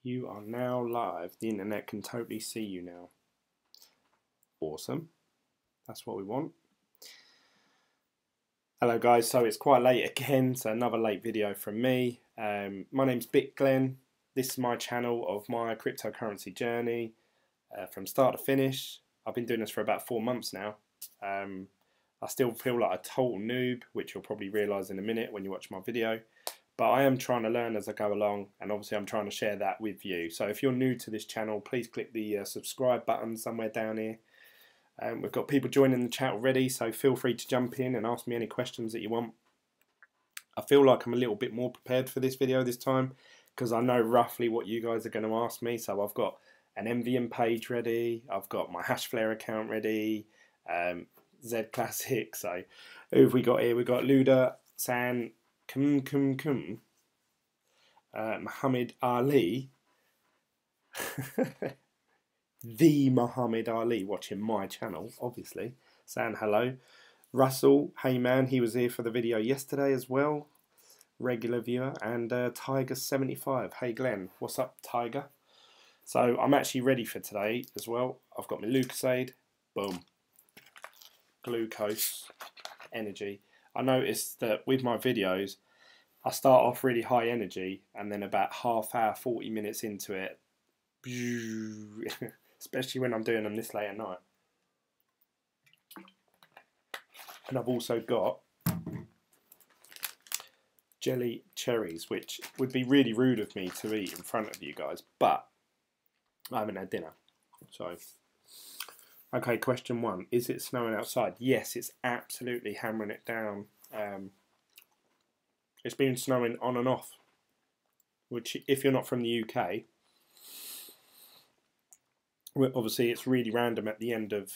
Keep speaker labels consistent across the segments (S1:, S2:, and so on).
S1: You are now live. The internet can totally see you now. Awesome. That's what we want. Hello guys, so it's quite late again, so another late video from me. My name's Glen. This is my channel of my cryptocurrency journey from start to finish. I've been doing this for about 4 months now. I still feel like a total noob, which you'll probably realise in a minute when you watch my video. But I am trying to learn as I go along, and obviously I'm trying to share that with you. So if you're new to this channel, please click the subscribe button somewhere down here. We've got people joining the chat already, so feel free to jump in and ask me any questions that you want. I feel like I'm a little bit more prepared for this video this time, because I know roughly what you guys are going to ask me. So I've got an MVM page ready, I've got my Hashflare account ready, zclassic. So who have we got here? We've got Luda, San, Muhammad Ali, the Muhammad Ali, watching my channel, obviously. Saying hello. Russell, hey man, he was here for the video yesterday as well, regular viewer. And Tiger75, hey Glenn, what's up Tiger? So I'm actually ready for today as well. I've got my Lucasade, boom, glucose, energy. I noticed that with my videos, I start off really high energy, and then about half hour, 40 minutes into it, especially when I'm doing them this late at night. And I've also got jelly cherries, which would be really rude of me to eat in front of you guys, but I haven't had dinner. So, okay, question 1. Is it snowing outside? Yes, it's absolutely hammering it down. It's been snowing on and off, which if you're not from the UK, well, obviously it's really random at the end of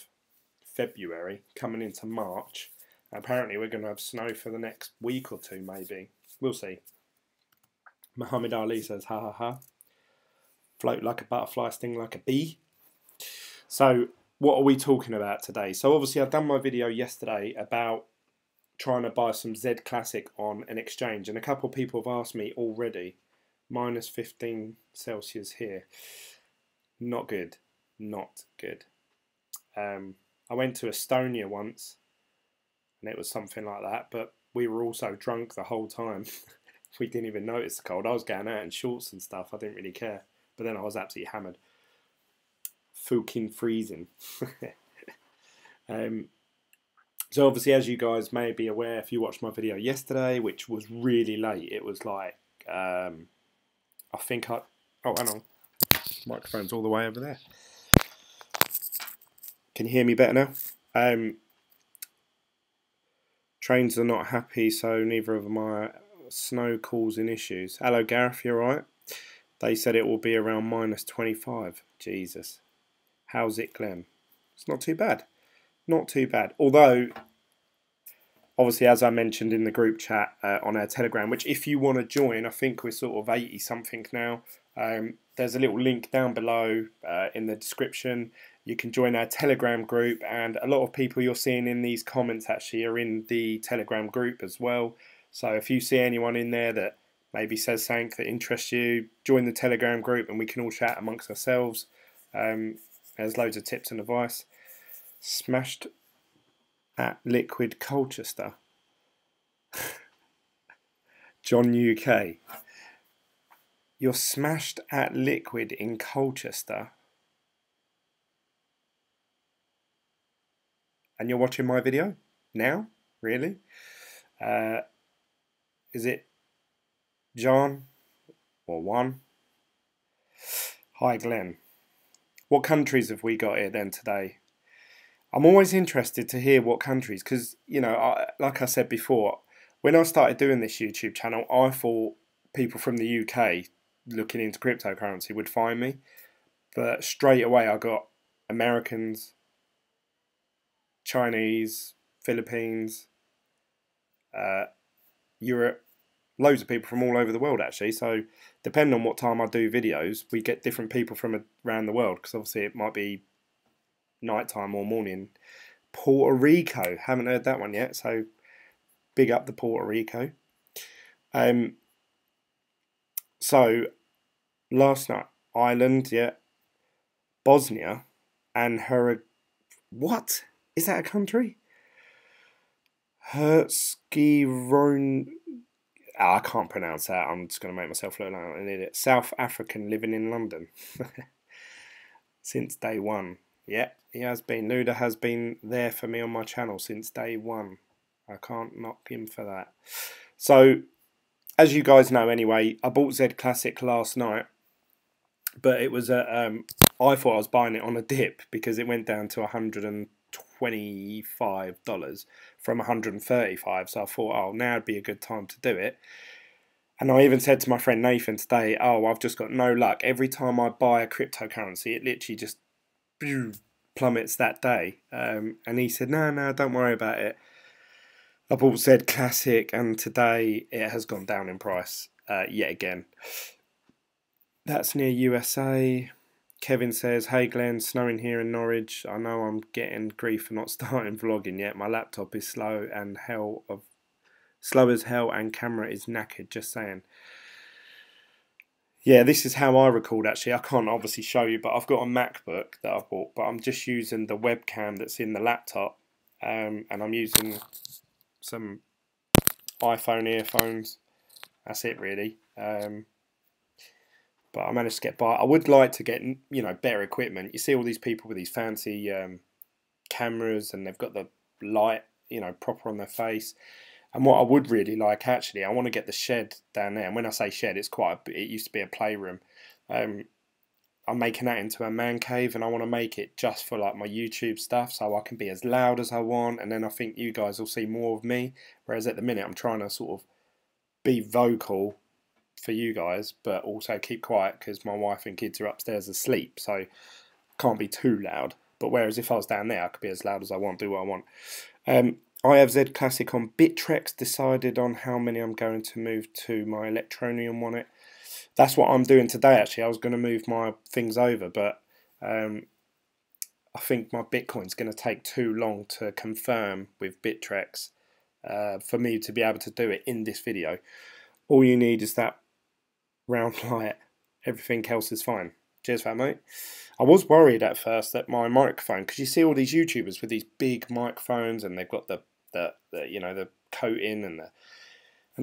S1: February, coming into March. Apparently we're going to have snow for the next week or two, maybe. We'll see. Muhammad Ali says, ha ha ha. Float like a butterfly, sting like a bee. So what are we talking about today? So obviously I've done my video yesterday about trying to buy some zclassic on an exchange, and a couple of people have asked me already. Minus 15 Celsius here. Not good. Not good. I went to Estonia once, and it was something like that, but we were also drunk the whole time. We didn't even notice the cold. I was going out in shorts and stuff. I didn't really care. But then I was absolutely hammered. Fucking freezing. So obviously, as you guys may be aware, if you watched my video yesterday, which was really late, it was like, I think oh, hang on. Microphone's all the way over there. Can you hear me better now? Trains are not happy, so neither of my snow causing issues. Hello, Gareth, you alright? They said it will be around minus 25. Jesus. How's it, Glenn? It's not too bad. Not too bad. Although, obviously, as I mentioned in the group chat on our Telegram, which if you want to join, I think we're sort of 80 something now. There's a little link down below in the description. You can join our Telegram group, and a lot of people you're seeing in these comments actually are in the Telegram group as well. So if you see anyone in there that maybe says something that interests you, join the Telegram group and we can all chat amongst ourselves. There's loads of tips and advice. Smashed at Liquid Colchester. John UK. You're smashed at Liquid in Colchester. And you're watching my video? Now? Really? Is it John? Or one? Hi Glenn. What countries have we got here then today? I'm always interested to hear what countries, because, you know, like I said before, when I started doing this YouTube channel, I thought people from the UK looking into cryptocurrency would find me. But straight away I got Americans, Chinese, Philippines, Europe, loads of people from all over the world actually. So depending on what time I do videos, we get different people from around the world, because obviously it might be nighttime or morning. Puerto Rico, haven't heard that one yet, so big up the Puerto Rico. So last night Ireland, yeah, Bosnia, and what is that a country? Herskiron. Oh, I can't pronounce that. I'm just going to make myself look like an idiot. South African living in London since day one. Yeah, he has been. Luda has been there for me on my channel since day one. I can't knock him for that. So, as you guys know anyway, I bought zclassic last night, but it was I thought I was buying it on a dip because it went down to $125 from $135. So I thought, oh, now would be a good time to do it. And I even said to my friend Nathan today, oh, I've just got no luck. Every time I buy a cryptocurrency, it literally just plummets that day. And he said, no, don't worry about it. I bought zclassic, and today it has gone down in price yet again. That's near USA. Kevin says, hey Glenn, snowing here in Norwich. I know I'm getting grief for not starting vlogging yet. My laptop is slow as hell, and camera is knackered, just saying. Yeah, this is how I record actually. I can't obviously show you, but I've got a MacBook that I've bought, but I'm just using the webcam that's in the laptop, and I'm using some iPhone earphones. That's it really. But I managed to get by. I would like to get, you know, better equipment. You see all these people with these fancy cameras, and they've got the light, you know, proper on their face. And what I would really like, actually, I want to get the shed down there. And when I say shed, it's it used to be a playroom. I'm making that into a man cave, and I want to make it just for like my YouTube stuff, so I can be as loud as I want. And then I think you guys will see more of me. Whereas at the minute, I'm trying to sort of be vocal for you guys, but also keep quiet because my wife and kids are upstairs asleep, so can't be too loud. But whereas if I was down there, I could be as loud as I want, do what I want. I have zclassic on Bittrex, decided on how many I'm going to move to my Electroneum wallet. That's what I'm doing today actually. I was going to move my things over, but I think my Bitcoin's going to take too long to confirm with Bittrex for me to be able to do it in this video. All you need is that round light. Everything else is fine. Cheers for that, mate. I was worried at first that my microphone, because you see all these YouTubers with these big microphones and they've got the you know, the coating and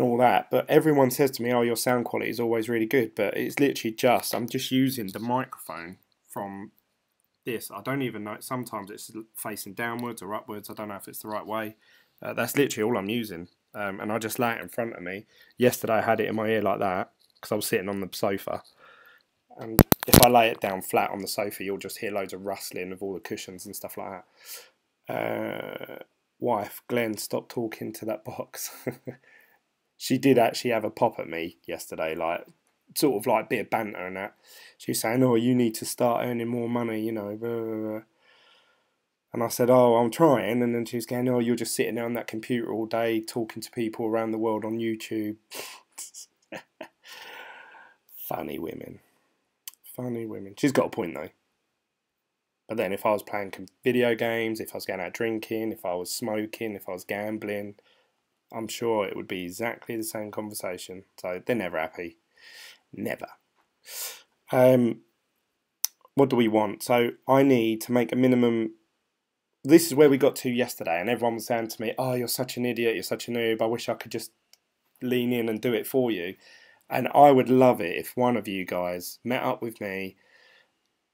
S1: all that, but everyone says to me, oh, your sound quality is always really good, but it's literally just, I'm just using the microphone from this. I don't even know, sometimes it's facing downwards or upwards, I don't know if it's the right way. That's literally all I'm using, and I just lay it in front of me. Yesterday I had it in my ear like that, because I was sitting on the sofa, and if I lay it down flat on the sofa, you'll just hear loads of rustling of all the cushions and stuff like that. Wife, Glenn, stop talking to that box. She did actually have a pop at me yesterday, like sort of like a bit of banter and that. She was saying, oh, you need to start earning more money, you know, blah, blah, blah. And I said, oh, I'm trying. And then she was going, oh, you're just sitting there on that computer all day talking to people around the world on YouTube. Funny women. Funny women. She's got a point though. But then if I was playing video games, if I was going out drinking, if I was smoking, if I was gambling, I'm sure it would be exactly the same conversation. So they're never happy. Never. What do we want? So I need to make a minimum. This is where we got to yesterday, and everyone was saying to me, oh, you're such an idiot, you're such a noob, I wish I could just lean in and do it for you. And I would love it if one of you guys met up with me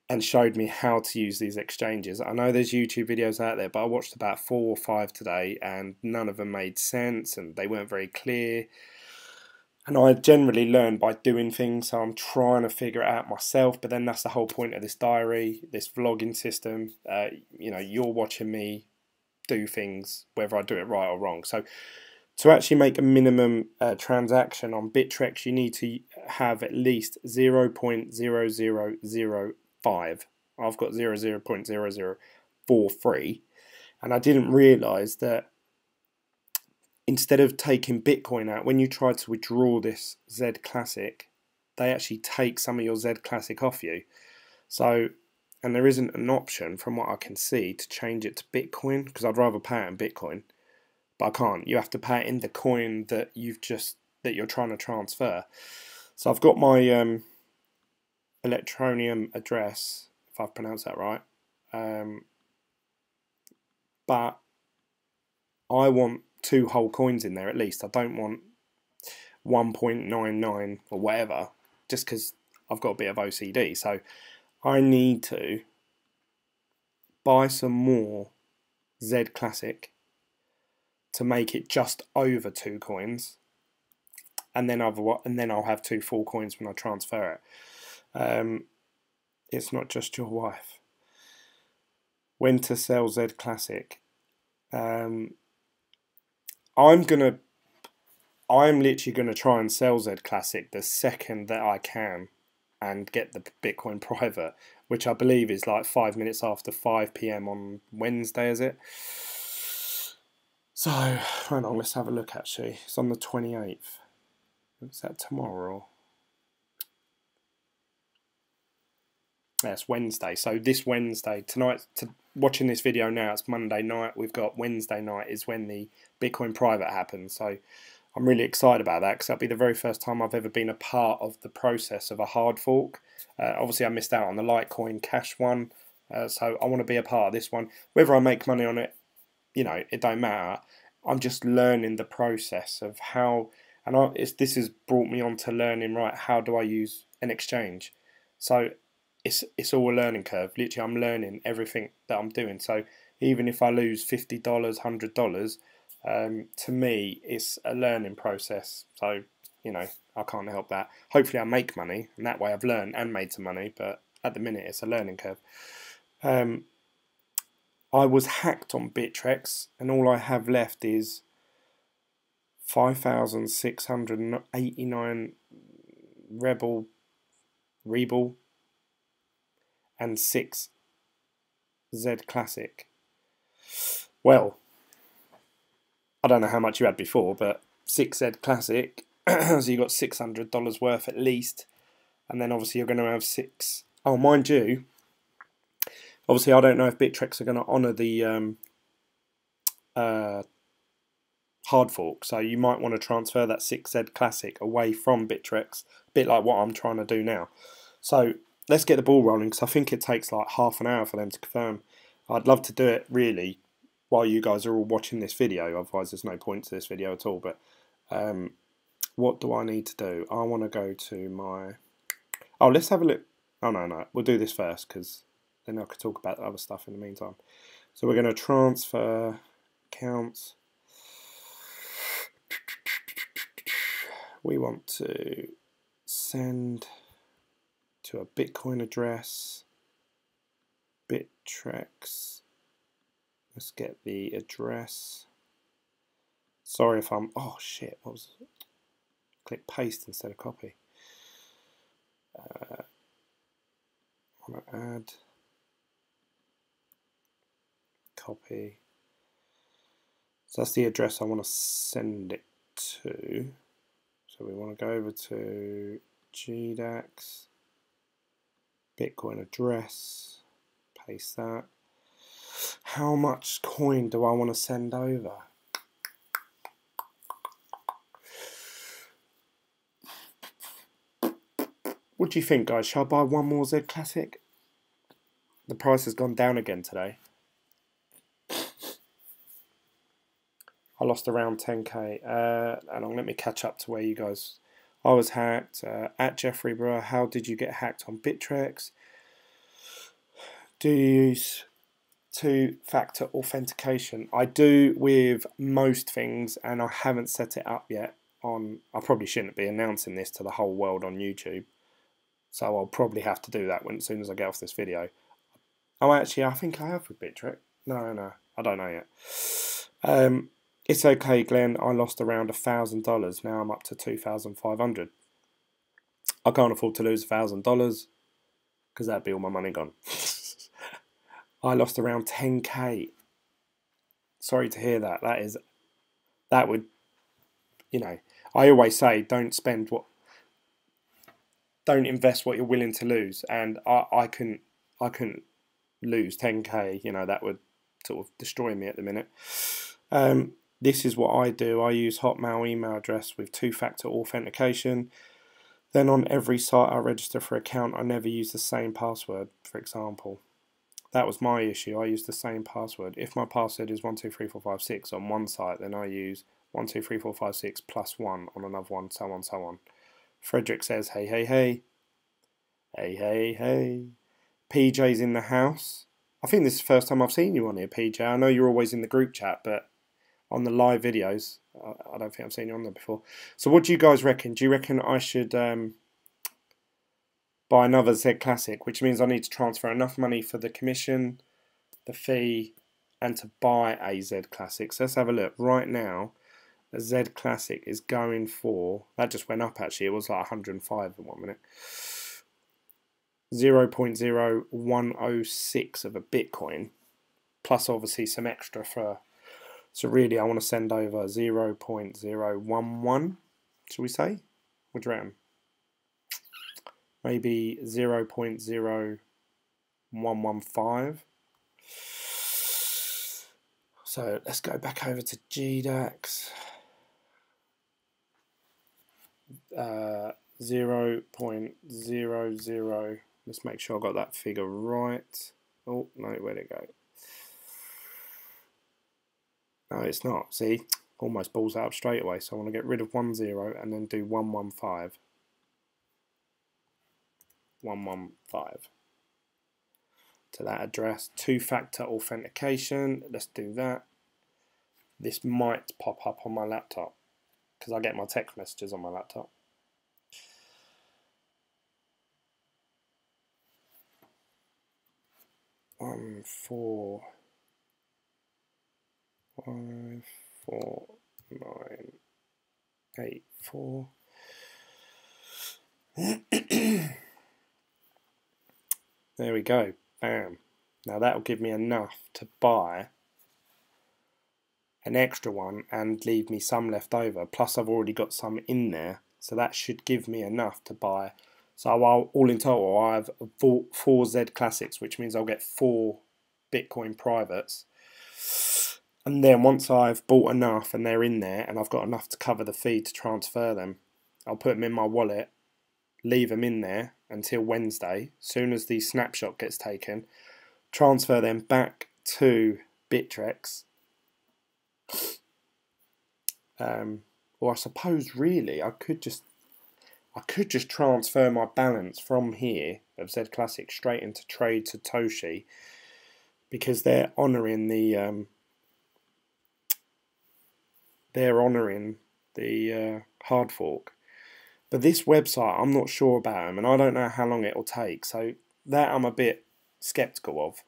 S1: and showed me how to use these exchanges. I know there's YouTube videos out there, but I watched about 4 or 5 today, and none of them made sense, and they weren't very clear. And I generally learn by doing things, so I'm trying to figure it out myself, but then that's the whole point of this diary, this vlogging system. You know, you're watching me do things, whether I do it right or wrong. So to actually make a minimum transaction on Bittrex, you need to have at least 0.0005. I've got 0.0043, and I didn't realise that instead of taking Bitcoin out, when you try to withdraw this zclassic, they actually take some of your zclassic off you. So, and there isn't an option, from what I can see, to change it to Bitcoin, because I'd rather pay it in Bitcoin, but I can't. You have to pay it in the coin that you're trying to transfer. So I've got my Electronium address, if I've pronounced that right. But I want 2 whole coins in there at least. I don't want 1.99 or whatever, just because I've got a bit of OCD. So I need to buy some more zclassic to make it just over 2 coins, and then I'll have 2 full coins when I transfer it. It's not just your wife. When to sell zclassic? I'm literally gonna try and sell zclassic the second that I can, and get the Bitcoin private, which I believe is like 5 minutes after 5 PM on Wednesday, is it? So, hold on, let's have a look actually. It's on the 28th. Is that tomorrow? That's Wednesday. So this Wednesday, tonight, watching this video now, it's Monday night. We've got Wednesday night is when the Bitcoin private happens. So I'm really excited about that, because that'll be the very first time I've ever been a part of the process of a hard fork. Obviously I missed out on the Litecoin Cash one, so I want to be a part of this one. Whether I make money on it, you know, it don't matter. I'm just learning the process of how, and this has brought me on to learning, right, how do I use an exchange? So it's all a learning curve. Literally, I'm learning everything that I'm doing. So even if I lose $50, $100, to me, it's a learning process. So, you know, I can't help that. Hopefully I make money, and that way I've learned and made some money, but at the minute it's a learning curve. I was hacked on Bittrex, and all I have left is 5,689 Rebel, and 6 zclassic. Well, I don't know how much you had before, but 6 zclassic, so you got $600 worth at least, and then obviously you're going to have 6. Oh, mind you, obviously I don't know if Bittrex are going to honour the hard fork, so you might want to transfer that 6 zclassic away from Bittrex, a bit like what I'm trying to do now. So let's get the ball rolling, because I think it takes like half an hour for them to confirm. I'd love to do it really while you guys are all watching this video, otherwise there's no point to this video at all. But what do I need to do? I want to go to my... Oh, let's have a look. Oh, no, we'll do this first, because then I could talk about the other stuff in the meantime. So we're going to transfer accounts. We want to send to a Bitcoin address, Bittrex. Let's get the address. Sorry if I'm, oh shit, what was it? Click paste instead of copy. I want to add, copy. So that's the address I want to send it to. So we want to go over to GDAX, Bitcoin address, paste that. How much coin do I want to send over? What do you think, guys? Shall I buy one more zclassic? The price has gone down again today. I lost around 10k. And let me catch up to where you guys... I was hacked. At Jeffrey Bro, how did you get hacked on Bittrex? Do you use 2-factor authentication? I do with most things, and I haven't set it up yet on... I probably shouldn't be announcing this to the whole world on YouTube, so I'll probably have to do that as soon as I get off this video. Oh, actually, I think I have with Bittrex. No, I don't know yet. It's okay, Glenn. I lost around $1,000. Now I'm up to $2,500. I can't afford to lose $1,000 because that'd be all my money gone. I lost around 10k. Sorry to hear that. That would, you know, I always say don't invest what you're willing to lose, and I couldn't lose 10k. You know, that would sort of destroy me at the minute. This is what I do. I use Hotmail email address with 2-factor authentication. Then on every site I register for account, I never use the same password, for example. That was my issue. I used the same password. If my password is 123456 on one site, then I use 123456 plus 1 on another one, so on, so on. Frederick says, hey, hey, hey. Hey, hey, hey. PJ's in the house. I think this is the first time I've seen you on here, PJ. I know you're always in the group chat, but on the live videos, I don't think I've seen you on there before. So what do you guys reckon? Do you reckon I should buy another zclassic, which means I need to transfer enough money for the commission, the fee, and to buy a zclassic? So let's have a look. Right now, a zclassic is going for, that just went up actually, it was like 105 in 1 minute. 0.0106 of a Bitcoin, plus obviously some extra for, so really I want to send over 0.011, should we say? What do you reckon? Maybe 0.0115. So let's go back over to GDAX. 0.00. Let's make sure I got that figure right. Oh, no, where'd it go? No, it's not. See, almost balls out straight away. So I want to get rid of 10 and then do 115. 115 to that address. Two-factor authentication. Let's do that. This might pop up on my laptop because I get my text messages on my laptop. One, 4, 5, 4, 9, 8, 4. There we go. Bam. Now that'll give me enough to buy an extra one and leave me some left over. Plus I've already got some in there, so that should give me enough to buy. So all in total I've bought 4 zclassics, which means I'll get 4 Bitcoin privates. And then once I've bought enough and they're in there and I've got enough to cover the fee to transfer them, I'll put them in my wallet, leave them in there until Wednesday. Soon as the snapshot gets taken, transfer them back to Bittrex. Or I suppose really I could just transfer my balance from here of zclassic straight into Trade Satoshi, because they're honouring the hard fork. But this website, I'm not sure about them, and I don't know how long it'll take. So that I'm a bit skeptical of.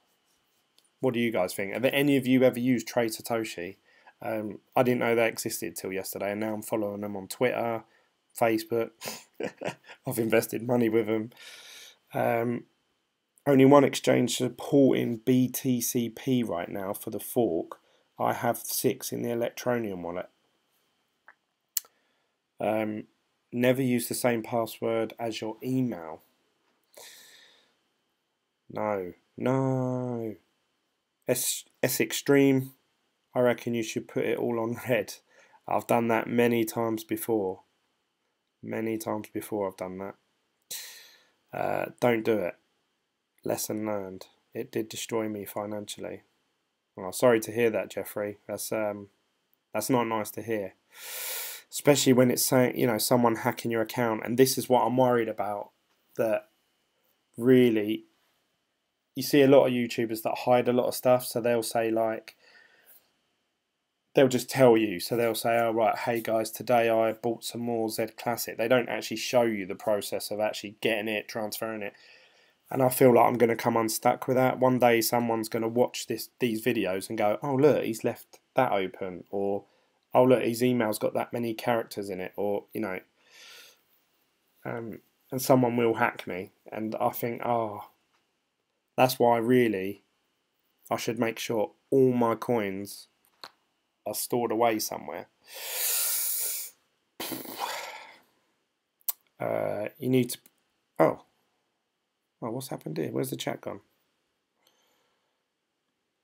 S1: What do you guys think? Have any of you ever used Trade Satoshi? I didn't know that existed till yesterday, and now I'm following them on Twitter, Facebook. I've invested money with them. Only one exchange supporting BTCP right now for the fork. I have 6 in the Electronium wallet. Never use the same password as your email. No. S Extreme, I reckon you should put it all on red. I've done that many times before. Many times before I've done that. Don't do it. Lesson learned. It did destroy me financially. Well, sorry to hear that, Jeffrey. That's not nice to hear. Especially when it's saying, you know, someone hacking your account. And this is what I'm worried about. That really, you see a lot of YouTubers that hide a lot of stuff. So they'll say like, they'll just tell you. So they'll say, oh right, hey guys, today I bought some more zclassic. They don't actually show you the process of actually getting it, transferring it. And I feel like I'm going to come unstuck with that. One day someone's going to watch these videos and go, oh look, he's left that open. Or, oh look, his email's got that many characters in it. Or, you know, and someone will hack me. And I think, oh, that's why really I should make sure all my coins are stored away somewhere. You need to... Oh, what's happened here? Where's the chat gone?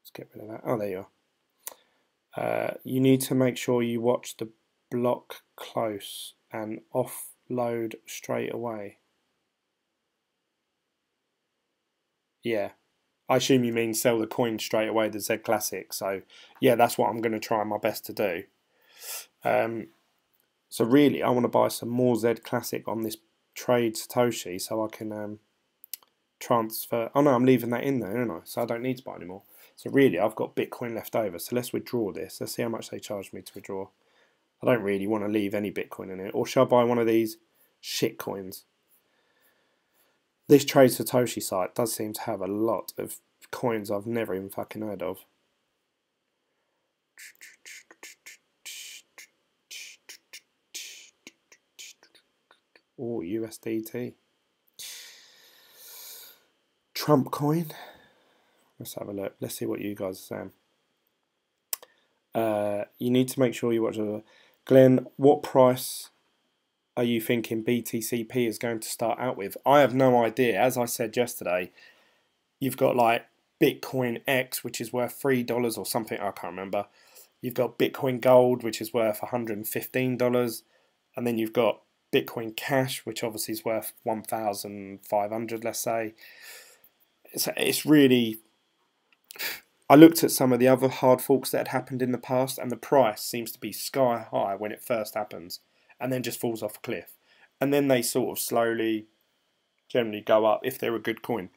S1: Let's get rid of that. Oh, there you are. You need to make sure you watch the block close and off load straight away. Yeah. I assume you mean sell the coin straight away, the zclassic. So yeah, that's what I'm going to try my best to do. So really, I want to buy some more zclassic on this trade Satoshi so I can transfer. Oh no, I'm leaving that in there, aren't I? So I don't need to buy anymore. So really, I've got Bitcoin left over. So let's withdraw this. Let's see how much they charge me to withdraw. I don't really want to leave any Bitcoin in it. Or shall I buy one of these shit coins? This Trade Satoshi site does seem to have a lot of coins I've never even fucking heard of. Oh, USDT. Trump coin. Let's have a look. Let's see what you guys are saying. You need to make sure you watch the Glenn. What price are you thinking BTCP is going to start out with? I have no idea. As I said yesterday, you've got like Bitcoin X, which is worth $3 or something. I can't remember. You've got Bitcoin Gold, which is worth $115, and then you've got Bitcoin Cash, which obviously is worth 1,500, let's say. It's really... I looked at some of the other hard forks that had happened in the past, and the price seems to be sky high when it first happens, and then just falls off a cliff. And then they sort of slowly, generally go up if they're a good coin.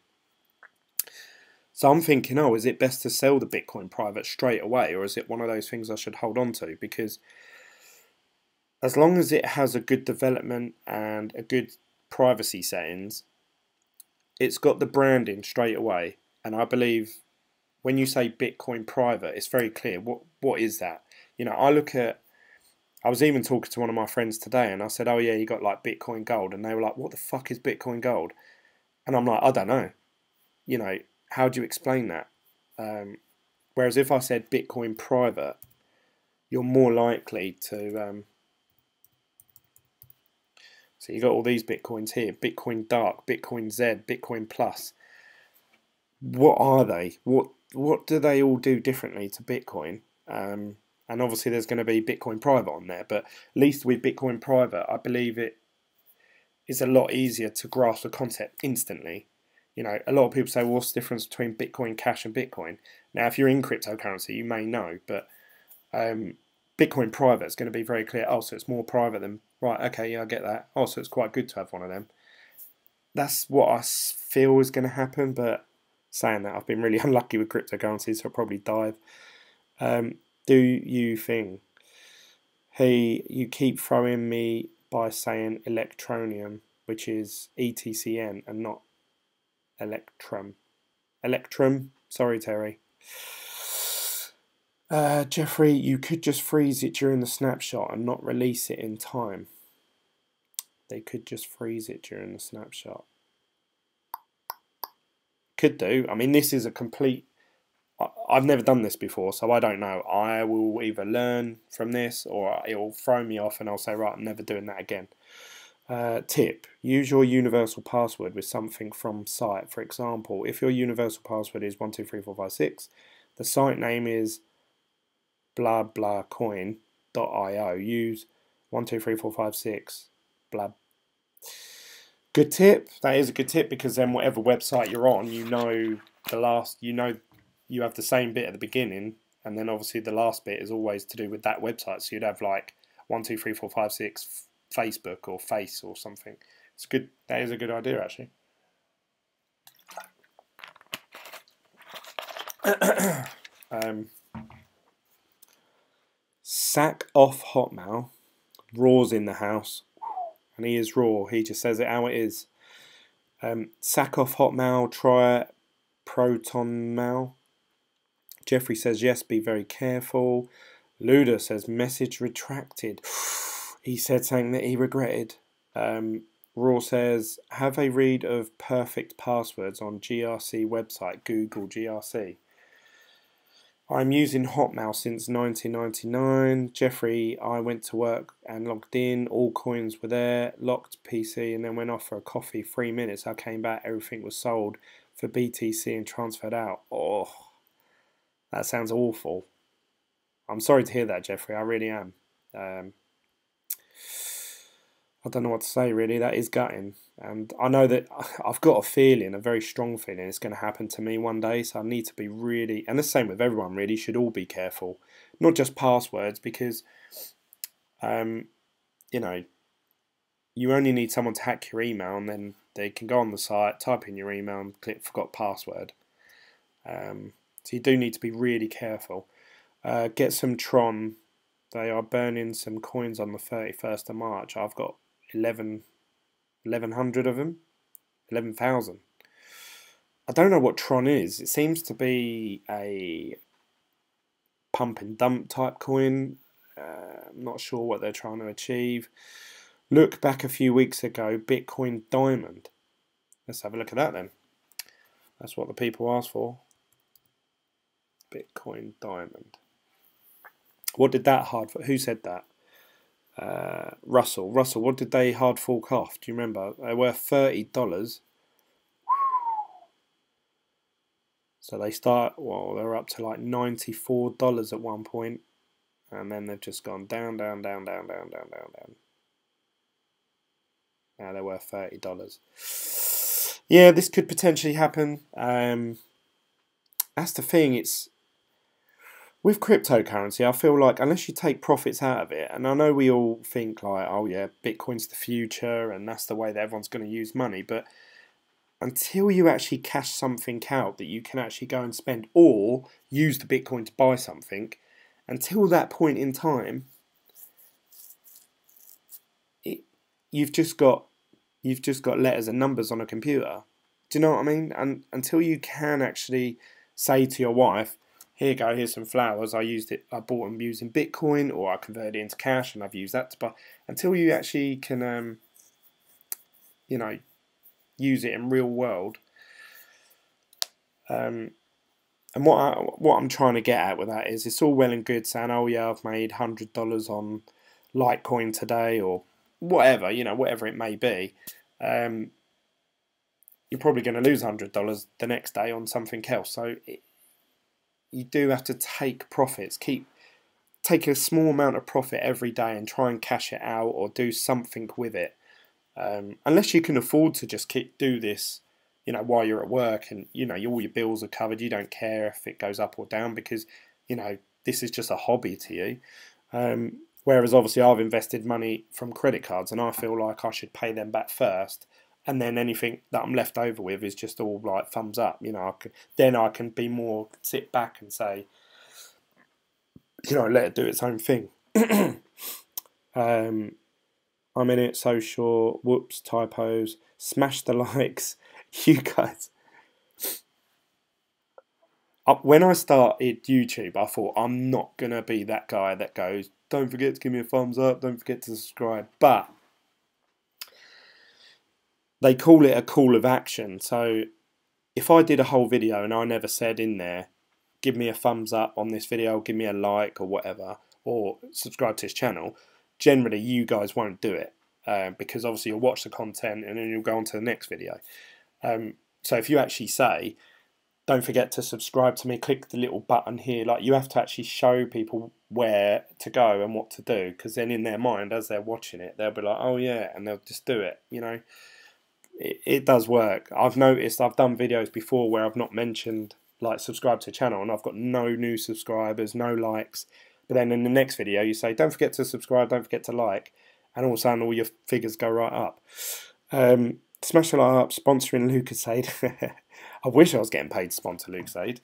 S1: So I'm thinking, oh, is it best to sell the Bitcoin private straight away, or is it one of those things I should hold on to? Because as long as it has a good development and a good privacy settings, it's got the branding straight away. And I believe when you say Bitcoin private, it's very clear. What is that? You know, I was even talking to one of my friends today, and I said, oh yeah, you got like Bitcoin Gold. And they were like, what the fuck is Bitcoin Gold? And I'm like, I don't know. You know, how do you explain that? Whereas if I said Bitcoin private, you're more likely to... so you got all these Bitcoins here. Bitcoin Dark, Bitcoin Z, Bitcoin Plus. What are they? What do they all do differently to Bitcoin? And obviously there's going to be Bitcoin private on there. But at least with Bitcoin private, I believe it is a lot easier to grasp the concept instantly. You know, a lot of people say, well, what's the difference between Bitcoin Cash and Bitcoin? Now, if you're in cryptocurrency, you may know, but Bitcoin private is going to be very clear. Oh, so it's more private than... Right, okay, yeah, I get that. Oh, so it's quite good to have one of them. That's what I feel is going to happen, but saying that, I've been really unlucky with cryptocurrencies, so I'll probably dive. Do you think... Hey, you keep throwing me by saying Electronium, which is ETCN and not Electrum. Electrum? Sorry, Terry. Jeffrey, you could just freeze it during the snapshot and not release it in time. They could just freeze it during the snapshot. Could do. I mean, this is a complete... I've never done this before, so I don't know. I will either learn from this or it'll throw me off and I'll say, right, I'm never doing that again. Tip, use your universal password with something from site. For example, if your universal password is 123456, the site name is blah blah coin.io. Use 123456 blah. Good tip. That is a good tip, because then whatever website you're on, you know the last, you know you have the same bit at the beginning, and then obviously the last bit is always to do with that website. So you'd have like 123456 Facebook or Face or something. It's good. That is a good idea, actually. Sack off Hotmail. Raw's in the house, and he is raw. He just says it how it is. Sack off Hotmail. Try ProtonMail. Jeffrey says yes. Be very careful. Luda says message retracted. He said something that he regretted. Raw says, have a read of perfect passwords on GRC website. Google GRC. I'm using Hotmail since 1999. Jeffrey, I went to work and logged in. All coins were there. Locked PC and then went off for a coffee. 3 minutes. I came back. Everything was sold for BTC and transferred out. Oh, that sounds awful. I'm sorry to hear that, Jeffrey. I really am. I don't know what to say really. That is gutting, and I know that I've got a feeling, a very strong feeling, it's going to happen to me one day. So I need to be really, and the same with everyone really, should all be careful, not just passwords, because you know, you only need someone to hack your email, and then they can go on the site, type in your email, and click forgot password. So you do need to be really careful. Get some Tron. They are burning some coins on the 31st of March. I've got 1,100 of them. 11,000. I don't know what Tron is. It seems to be a pump and dump type coin. I'm not sure what they're trying to achieve. Look back a few weeks ago, Bitcoin Diamond. Let's have a look at that then. That's what the people asked for. Bitcoin Diamond. What did that hard fork? Who said that? Russell. Russell, what did they hard fork off? Do you remember? They were $30. So they start, well, they're up to like $94 at one point, and then they've just gone down, down, down, down, down, down, down, down. Now they're worth $30. Yeah, this could potentially happen. That's the thing. It's with cryptocurrency, I feel like unless you take profits out of it, and I know we all think like, oh yeah, Bitcoin's the future and that's the way that everyone's going to use money, but until you actually cash something out that you can actually go and spend or use the Bitcoin to buy something, until that point in time, you've just got letters and numbers on a computer. Do you know what I mean? And until you can actually say to your wife, here you go, here's some flowers, I bought them using Bitcoin, or I converted it into cash and I've used that to buy, until you actually can you know, use it in real world. And what I'm trying to get at with that is, it's all well and good saying, oh yeah, I've made $100 on Litecoin today, or whatever, you know, whatever it may be. You're probably going to lose $100 the next day on something else. So you do have to take profits. Take a small amount of profit every day and try and cash it out or do something with it. Unless you can afford to just do this, you know, while you're at work and, you know, all your bills are covered. You don't care if it goes up or down because, you know, this is just a hobby to you. Whereas obviously I've invested money from credit cards and I feel like I should pay them back first, and then anything that I'm left over with is just all like thumbs up. You know, I can be more, sit back and say, you know, let it do its own thing. I'm in it, so sure. Whoops, typos. Smash the likes. You guys. When I started YouTube, I thought I'm not going to be that guy that goes, don't forget to give me a thumbs up, don't forget to subscribe. But they call it a call of action. So if I did a whole video and I never said in there, give me a thumbs up on this video, give me a like or whatever, or subscribe to this channel, generally you guys won't do it because obviously you'll watch the content and then you'll go on to the next video. So if you actually say, don't forget to subscribe to me, click the little button here, like you have to actually show people where to go and what to do, because then in their mind as they're watching it they'll be like, oh yeah, and they'll just do it, you know. It does work. I've noticed I've done videos before where I've not mentioned like subscribe to the channel and I've got no new subscribers, no likes, but then in the next video you say don't forget to subscribe, don't forget to like, and all of a sudden all your figures go right up. Smash the like up, sponsoring Lucasade. I wish I was getting paid to sponsor Lucasade.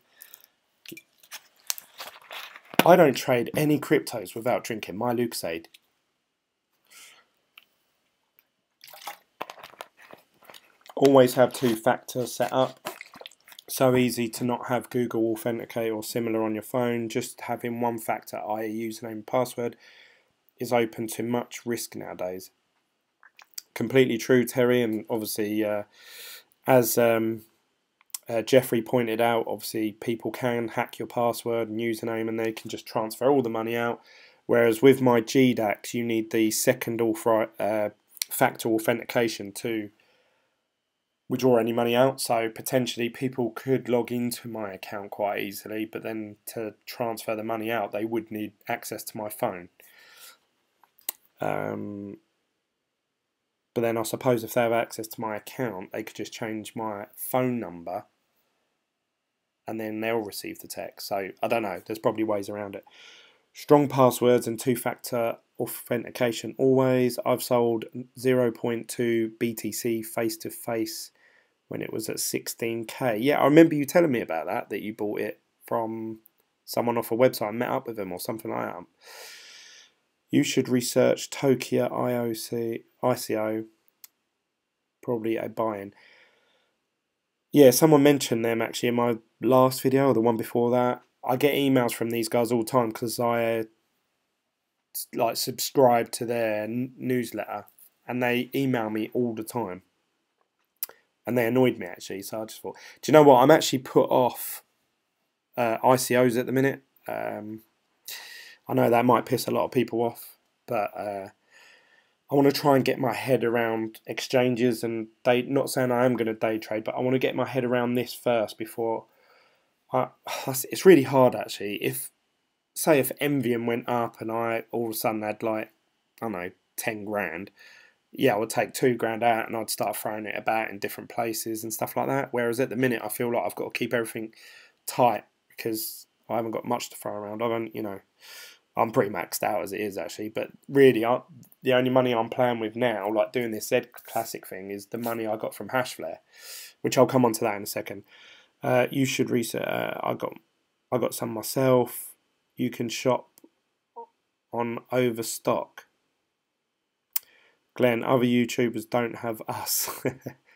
S1: I don't trade any cryptos without drinking my Lucasade. Always have two-factor set up. So easy to not have Google Authenticate or similar on your phone. Just having one factor, i.e. username and password, is open to much risk nowadays. Completely true, Terry, and obviously as Jeffrey pointed out, obviously people can hack your password and username and they can just transfer all the money out, whereas with my GDAX you need the second factor authentication to withdraw any money out. So potentially people could log into my account quite easily, but then to transfer the money out they would need access to my phone. But then I suppose if they have access to my account, they could just change my phone number and then they'll receive the text. So I don't know, there's probably ways around it. Strong passwords and two-factor authentication always. I've sold 0.2 BTC face-to-face when it was at 16k. Yeah, I remember you telling me about that you bought it from someone off a website and met up with them or something like that. You should research Tokyo ICO, probably a buy-in. Yeah, someone mentioned them actually in my last video or the one before that. I get emails from these guys all the time because I like subscribe to their newsletter and they email me all the time. And they annoyed me actually, so I just thought, do you know what? I'm actually put off ICOs at the minute. I know that might piss a lot of people off, but I want to try and get my head around exchanges and not saying I am going to day trade, but I want to get my head around this first before it's really hard actually. If Envium went up and I all of a sudden had like, I don't know, 10 grand, yeah, I would take 2 grand out and I'd start throwing it about in different places and stuff like that. Whereas at the minute I feel like I've got to keep everything tight because I haven't got much to throw around. I'm pretty maxed out as it is actually, but really the only money I'm playing with now, like doing this zclassic thing, is the money I got from Hashflare, which I'll come on to that in a second. You should research. I got some myself. You can shop on Overstock. Glenn, other YouTubers don't have us.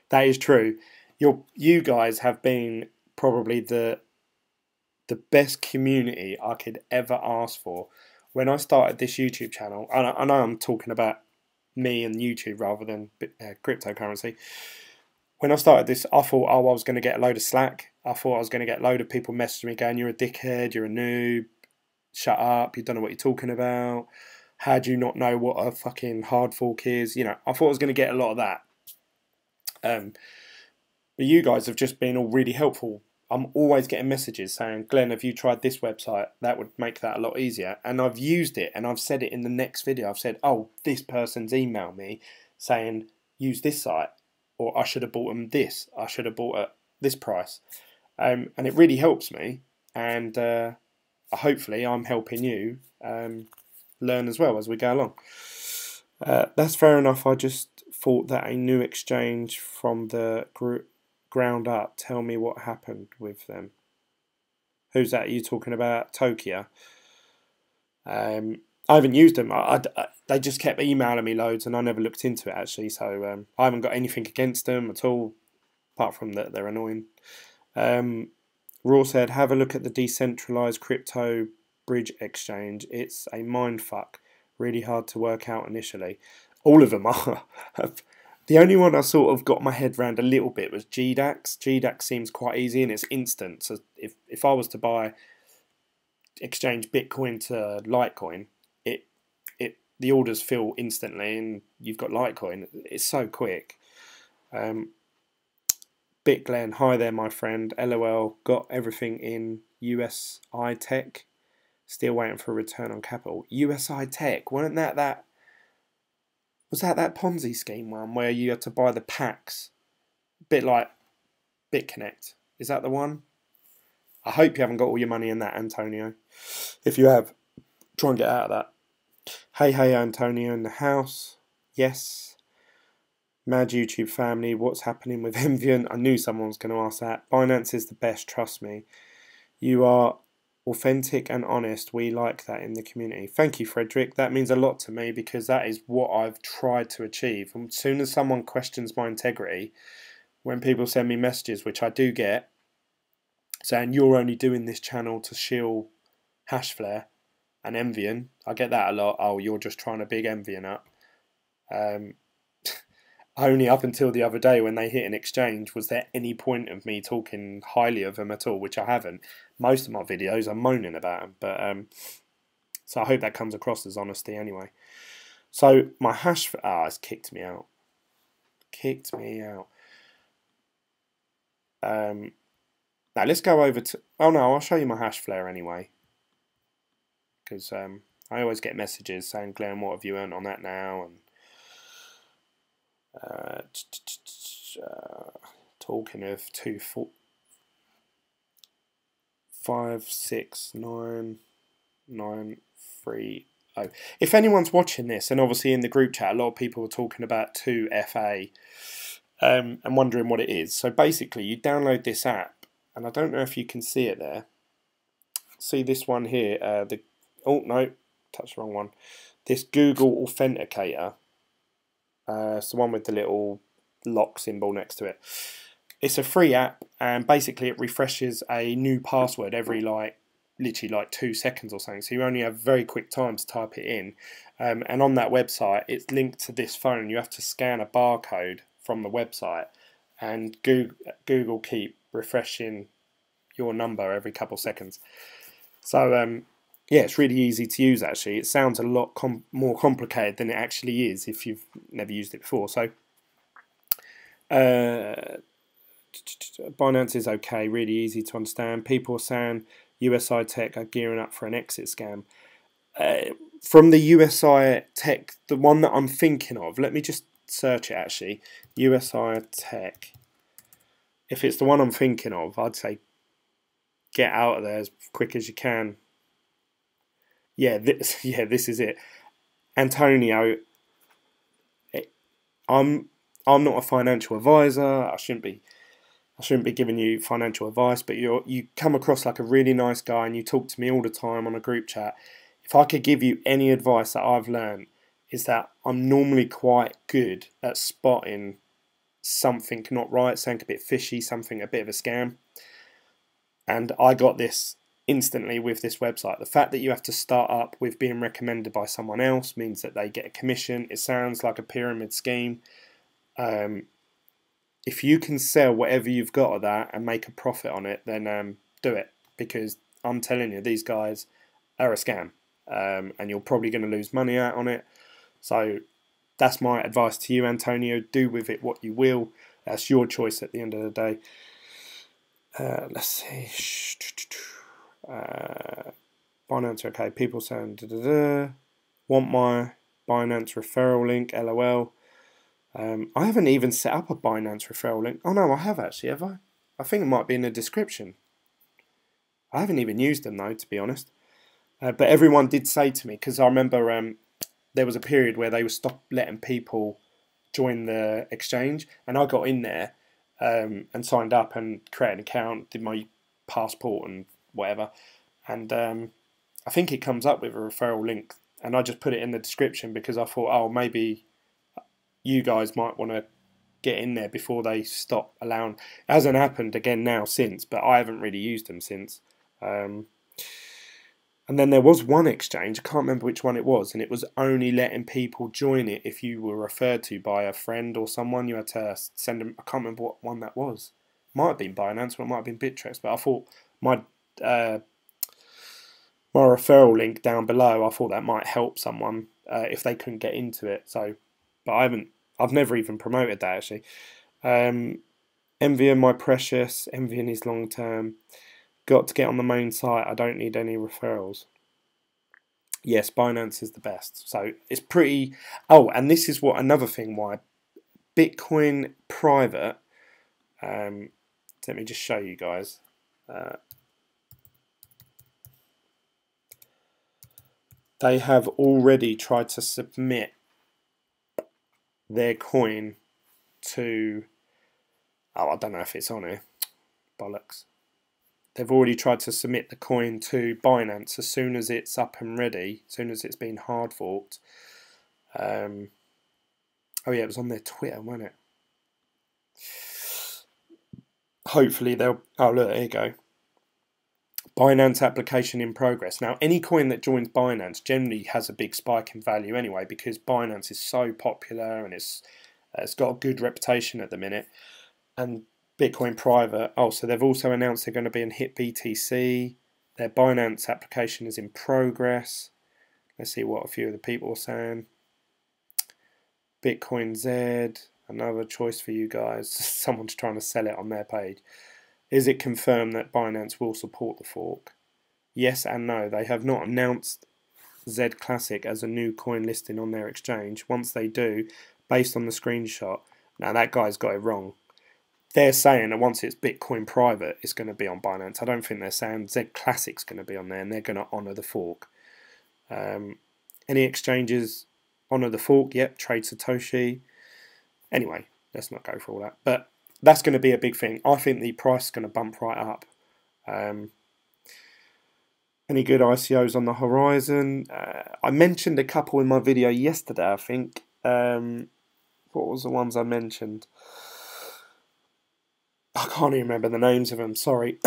S1: That is true. You guys have been probably the best community I could ever ask for. When I started this YouTube channel, I know I'm talking about me and YouTube rather than cryptocurrency. When I started this, I thought, I was going to get a load of slack. I thought I was going to get a load of people messaging me going, you're a dickhead, you're a noob, shut up, you don't know what you're talking about. How do you not know what a fucking hard fork is? I thought I was going to get a lot of that. But you guys have just been all really helpful. I'm always getting messages saying, Glenn, have you tried this website? That would make that a lot easier. And I've used it, and I've said it in the next video. I've said, oh, this person's emailed me saying, use this site, or I should have bought them this. I should have bought at this price. And it really helps me, and hopefully I'm helping you learn as well as we go along. That's fair enough. I just thought that a new exchange from the ground up. Tell me what happened with them. Who's that? Are you talking about Tokyo? I haven't used them. They just kept emailing me loads and I never looked into it actually, so I haven't got anything against them at all, apart from that they're annoying. Raw said, have a look at the decentralized crypto bridge exchange. It's a mindfuck. Really hard to work out initially. All of them are. The only one I sort of got my head around a little bit was GDAX. GDAX seems quite easy and it's instant. So if I was to exchange Bitcoin to Litecoin, the orders fill instantly and you've got Litecoin. It's so quick. BitGlen, hi there my friend. LOL, got everything in USI Tech. Still waiting for a return on capital. USI Tech, wasn't that? Was that Ponzi scheme one where you had to buy the packs? A bit like BitConnect. Is that the one? I hope you haven't got all your money in that, Antonio. If you have, try and get out of that. Hey, Antonio in the house. Yes. Mad YouTube family, what's happening with Envian? I knew someone was going to ask that. Binance is the best, trust me. You are authentic and honest. We like that in the community. Thank you, Frederick. That means a lot to me because that is what I've tried to achieve. And as soon as someone questions my integrity, when people send me messages, which I do get, saying you're only doing this channel to shill Hashflare and Envian, I get that a lot. Oh, you're just trying to big Envian up. Only up until the other day when they hit an exchange was there any point of me talking highly of them at all, which I haven't. Most of my videos I'm moaning about them, but so I hope that comes across as honesty anyway. So my hash, it's kicked me out. Kicked me out. Now let's go over to, oh no, I'll show you my hash flare anyway, because I always get messages saying, Glenn, what have you earned on that now? And Talking of 2, 4, 5, 6, 9, 9, 3, 0. If anyone's watching this, and obviously in the group chat, a lot of people were talking about 2FA and wondering what it is. So basically, you download this app, and I don't know if you can see it there. See this one here? Oh no, touched the wrong one. This Google Authenticator. It's the one with the little lock symbol next to it. It's a free app, and basically it refreshes a new password every literally like 2 seconds or something. So you only have very quick time to type it in. And on that website, it's linked to this phone. You have to scan a barcode from the website, and Google keep refreshing your number every couple seconds. So yeah, it's really easy to use actually. It sounds a lot more complicated than it actually is if you've never used it before. So Binance is okay, really easy to understand. People are saying USI Tech are gearing up for an exit scam. From the USI Tech, the one that I'm thinking of, let me just search it actually. USI Tech. If it's the one I'm thinking of, I'd say get out of there as quick as you can. Yeah, this is it. Antonio, I'm not a financial advisor. I shouldn't be giving you financial advice, but you come across like a really nice guy, and you talk to me all the time on a group chat. If I could give you any advice that I've learned, is that I'm normally quite good at spotting something not right, something a bit fishy, something a bit of a scam. And I got this instantly with this website. The fact that you have to start up with being recommended by someone else means that they get a commission. It sounds like a pyramid scheme. If you can sell whatever you've got of that and make a profit on it, then do it, because I'm telling you, these guys are a scam, and you're probably going to lose money out on it. So that's my advice to you, Antonio. Do with it what you will. That's your choice at the end of the day. Let's see. Binance, okay. People saying, want my Binance referral link, LOL. I haven't even set up a Binance referral link. Oh no, I have actually, have I? I think it might be in the description. I haven't even used them though, to be honest. But everyone did say to me, because I remember there was a period where they would stop letting people join the exchange, and I got in there and signed up and created an account, did my passport and whatever, and I think it comes up with a referral link, and I just put it in the description because I thought, oh, maybe you guys might want to get in there before they stop allowing. It hasn't happened again now since, but I haven't really used them since. And then there was one exchange, I can't remember which one it was, and it was only letting people join it if you were referred to by a friend or someone. You had to send them, I can't remember what one that was. Might have been Binance, or it might have been Bittrex, but I thought my referral link down below, I thought that might help someone if they couldn't get into it. So, but I've never even promoted that actually. Envying my precious, envying his long term. Got to get on the main site. I don't need any referrals. Yes, Binance is the best. So it's pretty. Oh, and this is what another thing why Bitcoin private. Let me just show you guys. They have already tried to submit their coin to. Oh, I don't know if it's on here. Bollocks. They've already tried to submit the coin to Binance as soon as it's up and ready, as soon as it's been hard forked. Oh yeah, it was on their Twitter, wasn't it? Hopefully they'll... Oh look, there you go. Binance application in progress. Now, any coin that joins Binance generally has a big spike in value anyway, because Binance is so popular and it's got a good reputation at the minute. And Bitcoin private. Oh, so they've also announced they're going to be in hit BTC. Their Binance application is in progress. Let's see what a few of the people are saying. Bitcoin Z, another choice for you guys. Someone's trying to sell it on their page. Is it confirmed that Binance will support the fork? Yes and no. They have not announced zclassic as a new coin listing on their exchange. Once they do, based on the screenshot. Now that guy's got it wrong. They're saying that once it's Bitcoin private, it's going to be on Binance. I don't think they're saying zclassic's going to be on there, and they're going to honour the fork. Any exchanges honour the fork? Yep, trade Satoshi. Anyway, let's not go for all that. But that's going to be a big thing. I think the price is going to bump right up. Any good ICOs on the horizon? I mentioned a couple in my video yesterday, I think. What was the ones I mentioned? I can't even remember the names of them, sorry.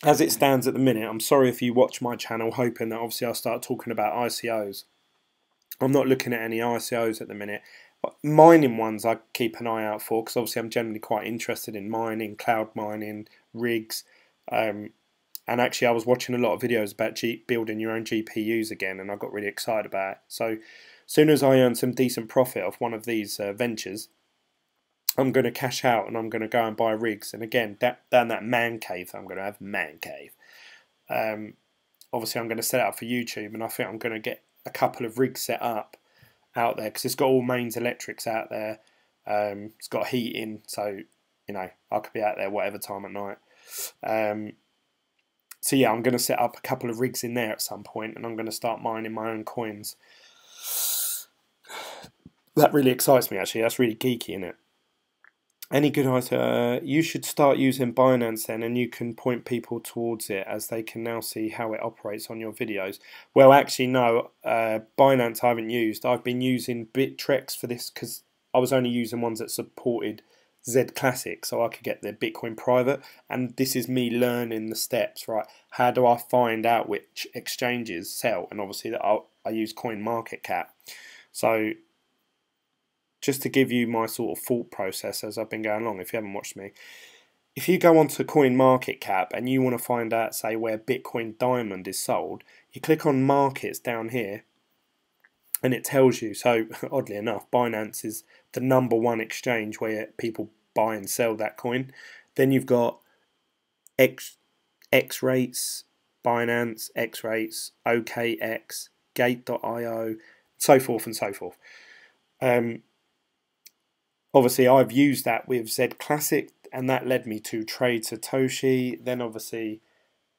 S1: As it stands at the minute, I'm sorry if you watch my channel hoping that obviously I'll start talking about ICOs. I'm not looking at any ICOs at the minute. Mining ones I keep an eye out for, because obviously I'm generally quite interested in mining, cloud mining, rigs. And actually I was watching a lot of videos about building your own GPUs again, and I got really excited about it. So as soon as I earn some decent profit off one of these ventures, I'm going to cash out and I'm going to go and buy rigs. And again, down that man cave, I'm going to have man cave. Obviously I'm going to set it up for YouTube, and I think I'm going to get a couple of rigs set up out there, because it's got all mains electrics out there. It's got heating, so you know I could be out there whatever time at night. So yeah, I'm going to set up a couple of rigs in there at some point, and I'm going to start mining my own coins. That really excites me, actually. That's really geeky, isn't it? Any good idea? You should start using Binance then, and you can point people towards it, as they can now see how it operates on your videos. Well, actually, no. Binance I haven't used. I've been using Bittrex for this, because I was only using ones that supported zclassic, so I could get the Bitcoin private. And this is me learning the steps, right? How do I find out which exchanges sell? And obviously, that I use CoinMarketCap. So just to give you my sort of thought process as I've been going along, if you haven't watched me, if you go onto CoinMarketCap and you want to find out, say, where Bitcoin Diamond is sold, you click on markets down here and it tells you. So oddly enough, Binance is the #1 exchange where people buy and sell that coin. Then you've got X rates, Binance, X rates, OKX, Gate.io, so forth and so forth. Obviously, I've used that with zclassic, and that led me to trade Satoshi. Then obviously,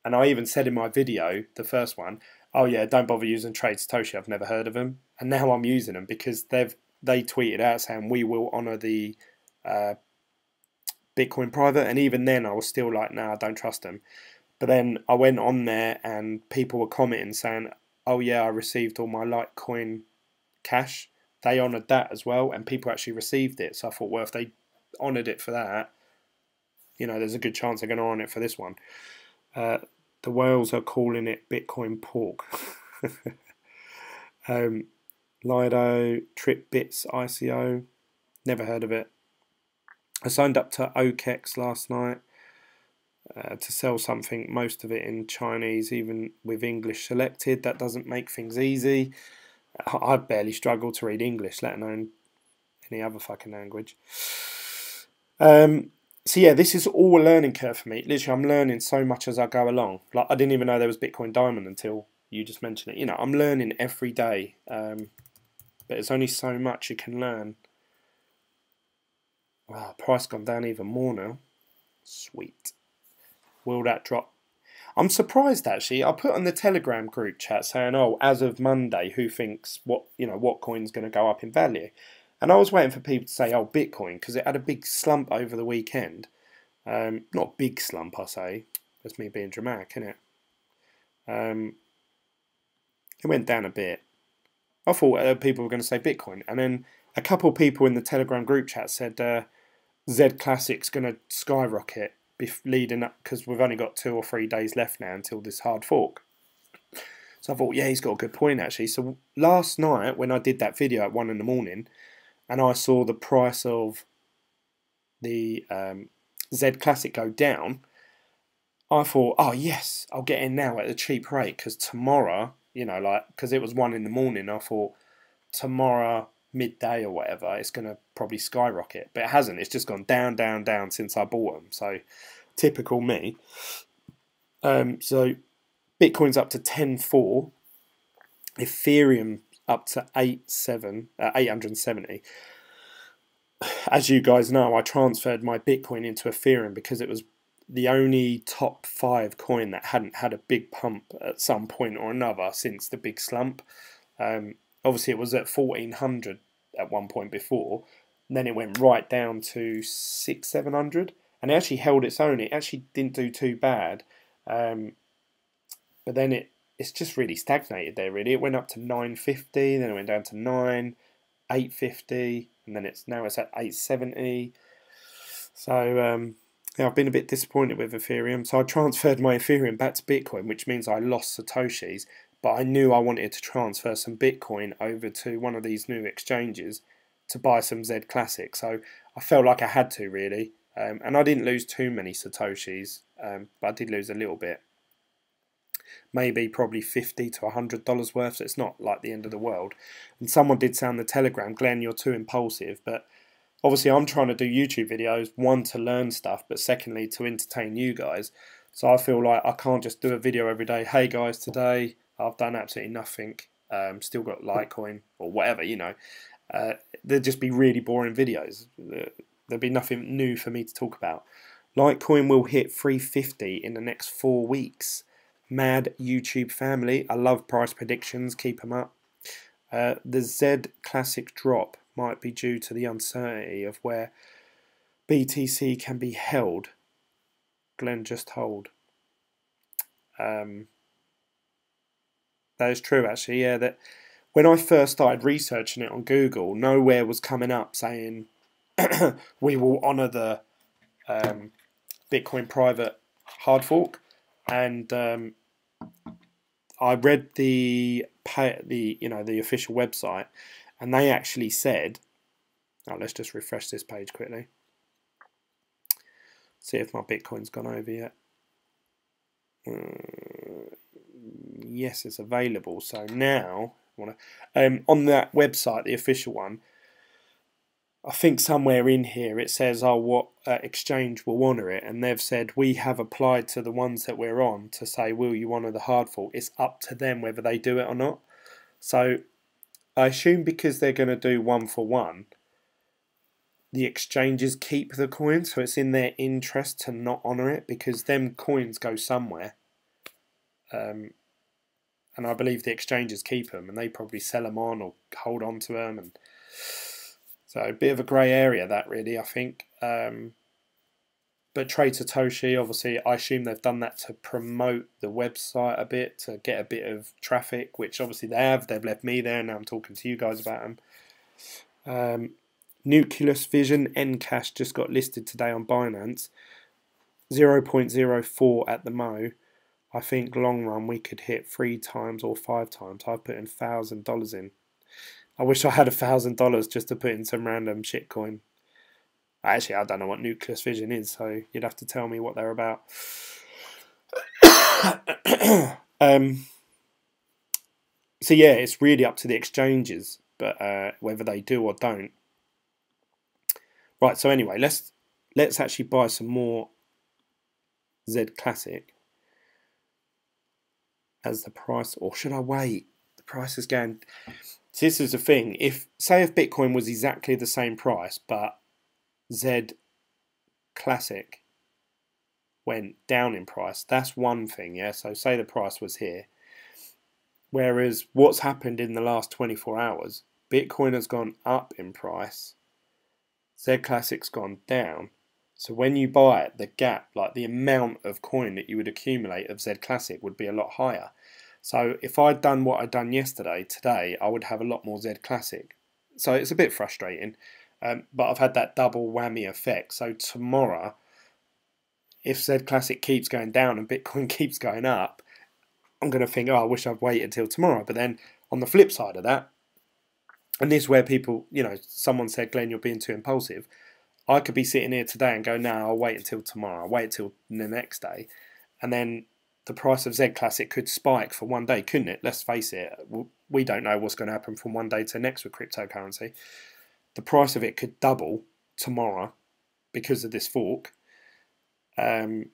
S1: and I even said in my video, the first one, oh yeah, don't bother using trade Satoshi. I've never heard of them, and now I'm using them because they tweeted out saying we will honour the Bitcoin private, and even then I was still like, nah, I don't trust them. But then I went on there and people were commenting saying, oh yeah, I received all my Litecoin cash. They honoured that as well, and people actually received it. So I thought, well, if they honoured it for that, you know, there's a good chance they're going to honour it for this one. The whales are calling it Bitcoin pork. Lido, Trip Bits, ICO, never heard of it. I signed up to OKX last night to sell something, most of it in Chinese, even with English selected. That doesn't make things easy. I barely struggle to read English, let alone any other fucking language. So yeah, this is all a learning curve for me. Literally, I'm learning so much as I go along. Like, I didn't even know there was Bitcoin Diamond until you just mentioned it. You know, I'm learning every day, but there's only so much you can learn. Wow, price gone down even more now. Sweet. Will that drop? I'm surprised actually. I put on the Telegram group chat saying, "Oh, as of Monday, who thinks what coin's going to go up in value?" And I was waiting for people to say, "Oh, Bitcoin," because it had a big slump over the weekend. Not big slump, I say. That's me being dramatic, isn't it? It went down a bit. I thought people were going to say Bitcoin, and then a couple of people in the Telegram group chat said zclassic's going to skyrocket leading up, because we've only got 2 or 3 days left now until this hard fork. So I thought, yeah, he's got a good point actually. So last night when I did that video at 1 in the morning, and I saw the price of the zclassic go down, I thought, oh yes, I'll get in now at a cheap rate, because tomorrow, you know, like, because it was 1 in the morning, I thought tomorrow midday or whatever, it's going to probably skyrocket. But it hasn't. It's just gone down, down, down since I bought them. So typical me. So Bitcoin's up to 10.4. Ethereum up to 870. As you guys know, I transferred my Bitcoin into Ethereum because it was the only top 5 coin that hadn't had a big pump at some point or another since the big slump. Obviously, it was at 1400 at one point before. And then it went right down to 600-700, and it actually held its own. It actually didn't do too bad, but then it's just really stagnated there. Really, it went up to 950, then it went down to 850, and then now it's at 870. So yeah, I've been a bit disappointed with Ethereum. So I transferred my Ethereum back to Bitcoin, which means I lost Satoshis. But I knew I wanted to transfer some Bitcoin over to one of these new exchanges to buy some zclassic. So I felt like I had to, really. And I didn't lose too many Satoshis, but I did lose a little bit. Maybe probably $50 to $100 worth, so it's not like the end of the world. And someone did say on the Telegram, Glenn, you're too impulsive. But obviously I'm trying to do YouTube videos, one, to learn stuff, but secondly, to entertain you guys. So I feel like I can't just do a video every day. Hey guys, today I've done absolutely nothing. Still got Litecoin or whatever, you know. They'd just be really boring videos. There'd be nothing new for me to talk about. Litecoin will hit 350 in the next 4 weeks. Mad YouTube family. I love price predictions. Keep them up. The zclassic drop might be due to the uncertainty of where BTC can be held. Glenn, just hold. That is true, actually. Yeah, that when I first started researching it on Google, nowhere was coming up saying we will honour the Bitcoin private hard fork, and I read the official website, and they actually said, oh, let's just refresh this page quickly, see if my Bitcoin's gone over yet. Yes, it's available. So now, on that website, the official one, I think somewhere in here it says, oh, what exchange will honour it, and they've said we have applied to the ones that we're on to say, will you honour the hard fork? It's up to them whether they do it or not. So I assume because they're going to do 1-for-1, the exchanges keep the coin, so it's in their interest to not honour it, because them coins go somewhere. And I believe the exchanges keep them, and they probably sell them on or hold on to them, and so a bit of a grey area that, really, I think. But Trade Satoshi, obviously, I assume they've done that to promote the website a bit, to get a bit of traffic, which obviously they have. They've left me there, and now I'm talking to you guys about them. Nucleus Vision Ncash just got listed today on Binance. 0.04 at the mo. I think long run we could hit 3 times or 5 times. I've put in $1,000 in. I wish I had $1,000 just to put in some random shitcoin. Actually, I don't know what Nucleus Vision is, so you'd have to tell me what they're about. So yeah, it's really up to the exchanges, but whether they do or don't. Right. So anyway, let's actually buy some more zclassic as the price, or should I wait? The price is going. So this is the thing. If Bitcoin was exactly the same price, but zclassic went down in price, that's one thing, yeah. So say the price was here, whereas what's happened in the last 24 hours, Bitcoin has gone up in price, zclassic's gone down. So when you buy it, the gap, like the amount of coin that you would accumulate of zclassic would be a lot higher. So if I'd done what I'd done yesterday, today I would have a lot more zclassic. So it's a bit frustrating, but I've had that double whammy effect. So tomorrow, if zclassic keeps going down and Bitcoin keeps going up, I'm going to think, oh, I wish I'd waited till tomorrow. But then on the flip side of that, and this is where people, someone said, Glenn, you're being too impulsive. I could be sitting here today and go, no, I'll wait until tomorrow. I'll wait until the next day. And then the price of zclassic could spike for one day, couldn't it? Let's face it. We don't know what's going to happen from one day to the next with cryptocurrency. The price of it could double tomorrow because of this fork. And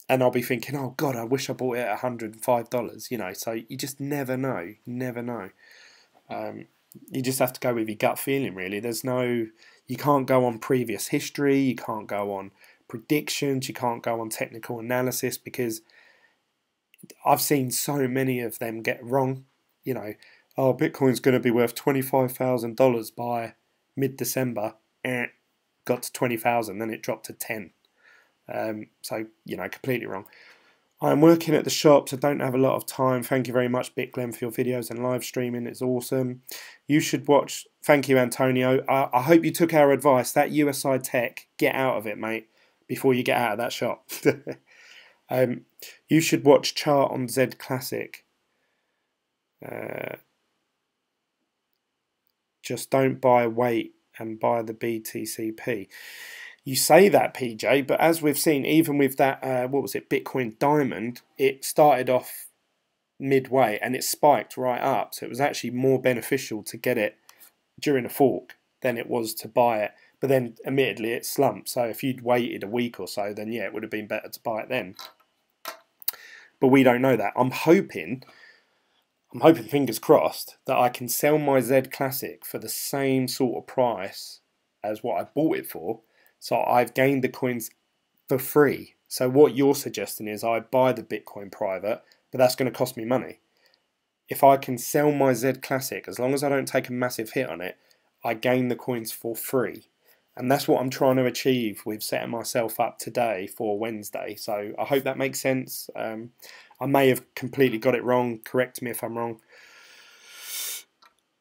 S1: and I'll be thinking, oh God, I wish I bought it at $105, you know. So you just never know, never know. You just have to go with your gut feeling, really. You can't go on previous history, you can't go on predictions, you can't go on technical analysis, because I've seen so many of them get wrong. You know, oh, Bitcoin's going to be worth $25,000 by mid-December. Got to 20,000, then it dropped to 10. So, you know, completely wrong. I'm working at the shops. I don't have a lot of time. Thank you very much, BitGlen, for your videos and live streaming. It's awesome. You should watch. Thank you, Antonio. I hope you took our advice. That USI tech, get out of it, mate, before you get out of that shop. You should watch chart on zclassic. Just don't buy weight and buy the BTCP. You say that, PJ, but as we've seen, even with that, what was it, Bitcoin Diamond, it started off midway and it spiked right up. So it was actually more beneficial to get it during a fork than it was to buy it. But then, admittedly, it slumped. So if you'd waited a week or so, then yeah, it would have been better to buy it then. But we don't know that. I'm hoping, fingers crossed, that I can sell my zclassic for the same sort of price as what I bought it for. So I've gained the coins for free. So what you're suggesting is I buy the Bitcoin private, but that's going to cost me money. If I can sell my zclassic, as long as I don't take a massive hit on it, I gain the coins for free. And that's what I'm trying to achieve with setting myself up today for Wednesday. So I hope that makes sense. I may have completely got it wrong. Correct me if I'm wrong.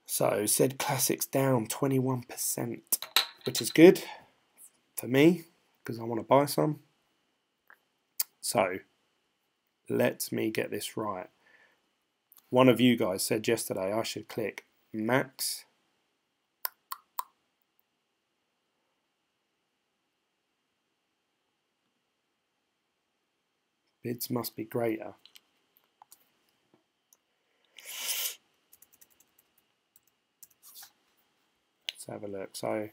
S1: So zclassic's down 21%, which is good for me, because I want to buy some. So let me get this right. One of you guys said yesterday I should click max. Bids must be greater. Let's have a look. So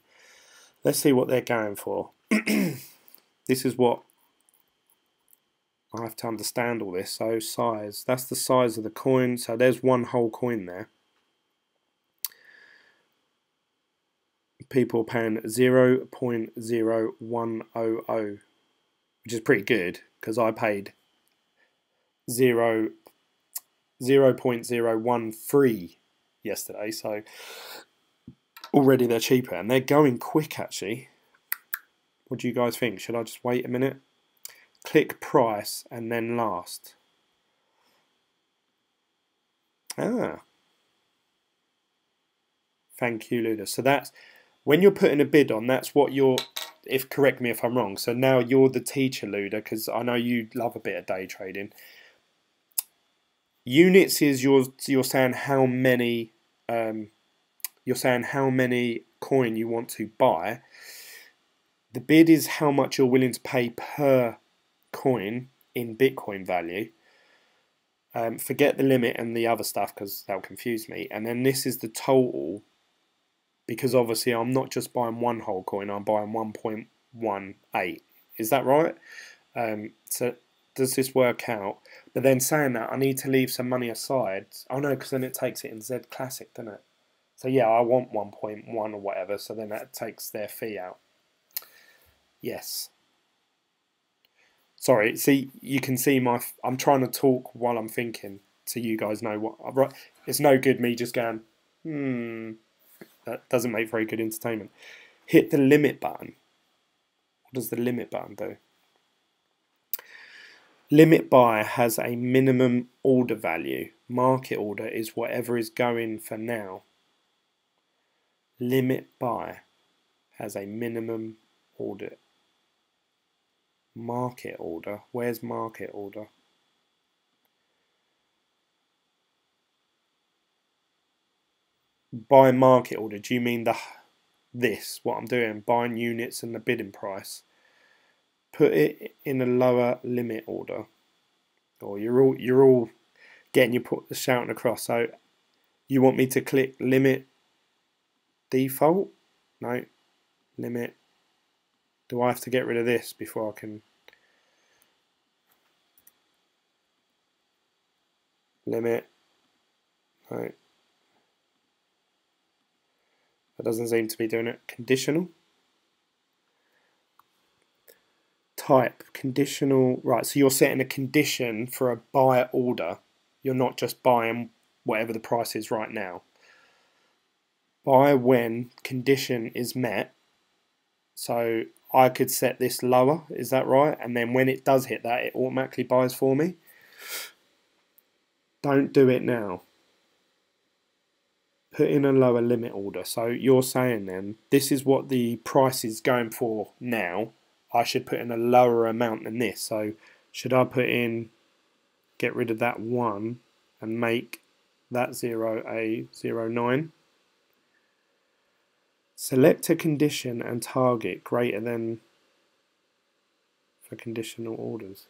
S1: let's see what they're going for. This is what I have to understand all this. So size, that's the size of the coin. So there's one whole coin there. People are paying 0.0100, which is pretty good, because I paid 0.013 yesterday. So already they're cheaper, and they're going quick actually. What do you guys think? Should I just wait a minute? Click price and then last. Thank you, Luda. So that's when you're putting a bid on, that's what you're, correct me if I'm wrong. So now you're the teacher, Luda, because I know you love a bit of day trading. Units is you're saying how many coin you want to buy. The bid is how much you're willing to pay per coin in Bitcoin value. Forget the limit and the other stuff, because that'll confuse me. And then this is the total, because obviously I'm not just buying one whole coin, I'm buying 1.18. Is that right? So does this work out? But then saying that, I need to leave some money aside. Oh no, because then it takes it in zclassic, doesn't it? So yeah, I want 1.1 or whatever, so then that takes their fee out. Yes. Sorry, see, you can see I'm trying to talk while I'm thinking, so you guys know what I've written. It's no good me just going, that doesn't make very good entertainment. Hit the limit button. What does the limit button do? Limit buy has a minimum order value. Market order is whatever is going for now. Limit buy has a minimum order. Market order. Where's market order? By market order, do you mean this? What I'm doing, buying units and the bidding price. Put it in a lower limit order, or you're all getting the shouting across. So you want me to click limit default? No, limit. Do I have to get rid of this before I can? limit. No. That doesn't seem to be doing it. Conditional. Type, conditional. Right, so you're setting a condition for a buy order. You're not just buying whatever the price is right now. Buy when condition is met. So I could set this lower, is that right? And then when it does hit that, it automatically buys for me. Don't do it now. Put in a lower limit order. So you're saying then, this is what the price is going for now. I should put in a lower amount than this. So should I put in, get rid of that 1 and make that 0 a 0.9? Select a condition and target greater than for conditional orders.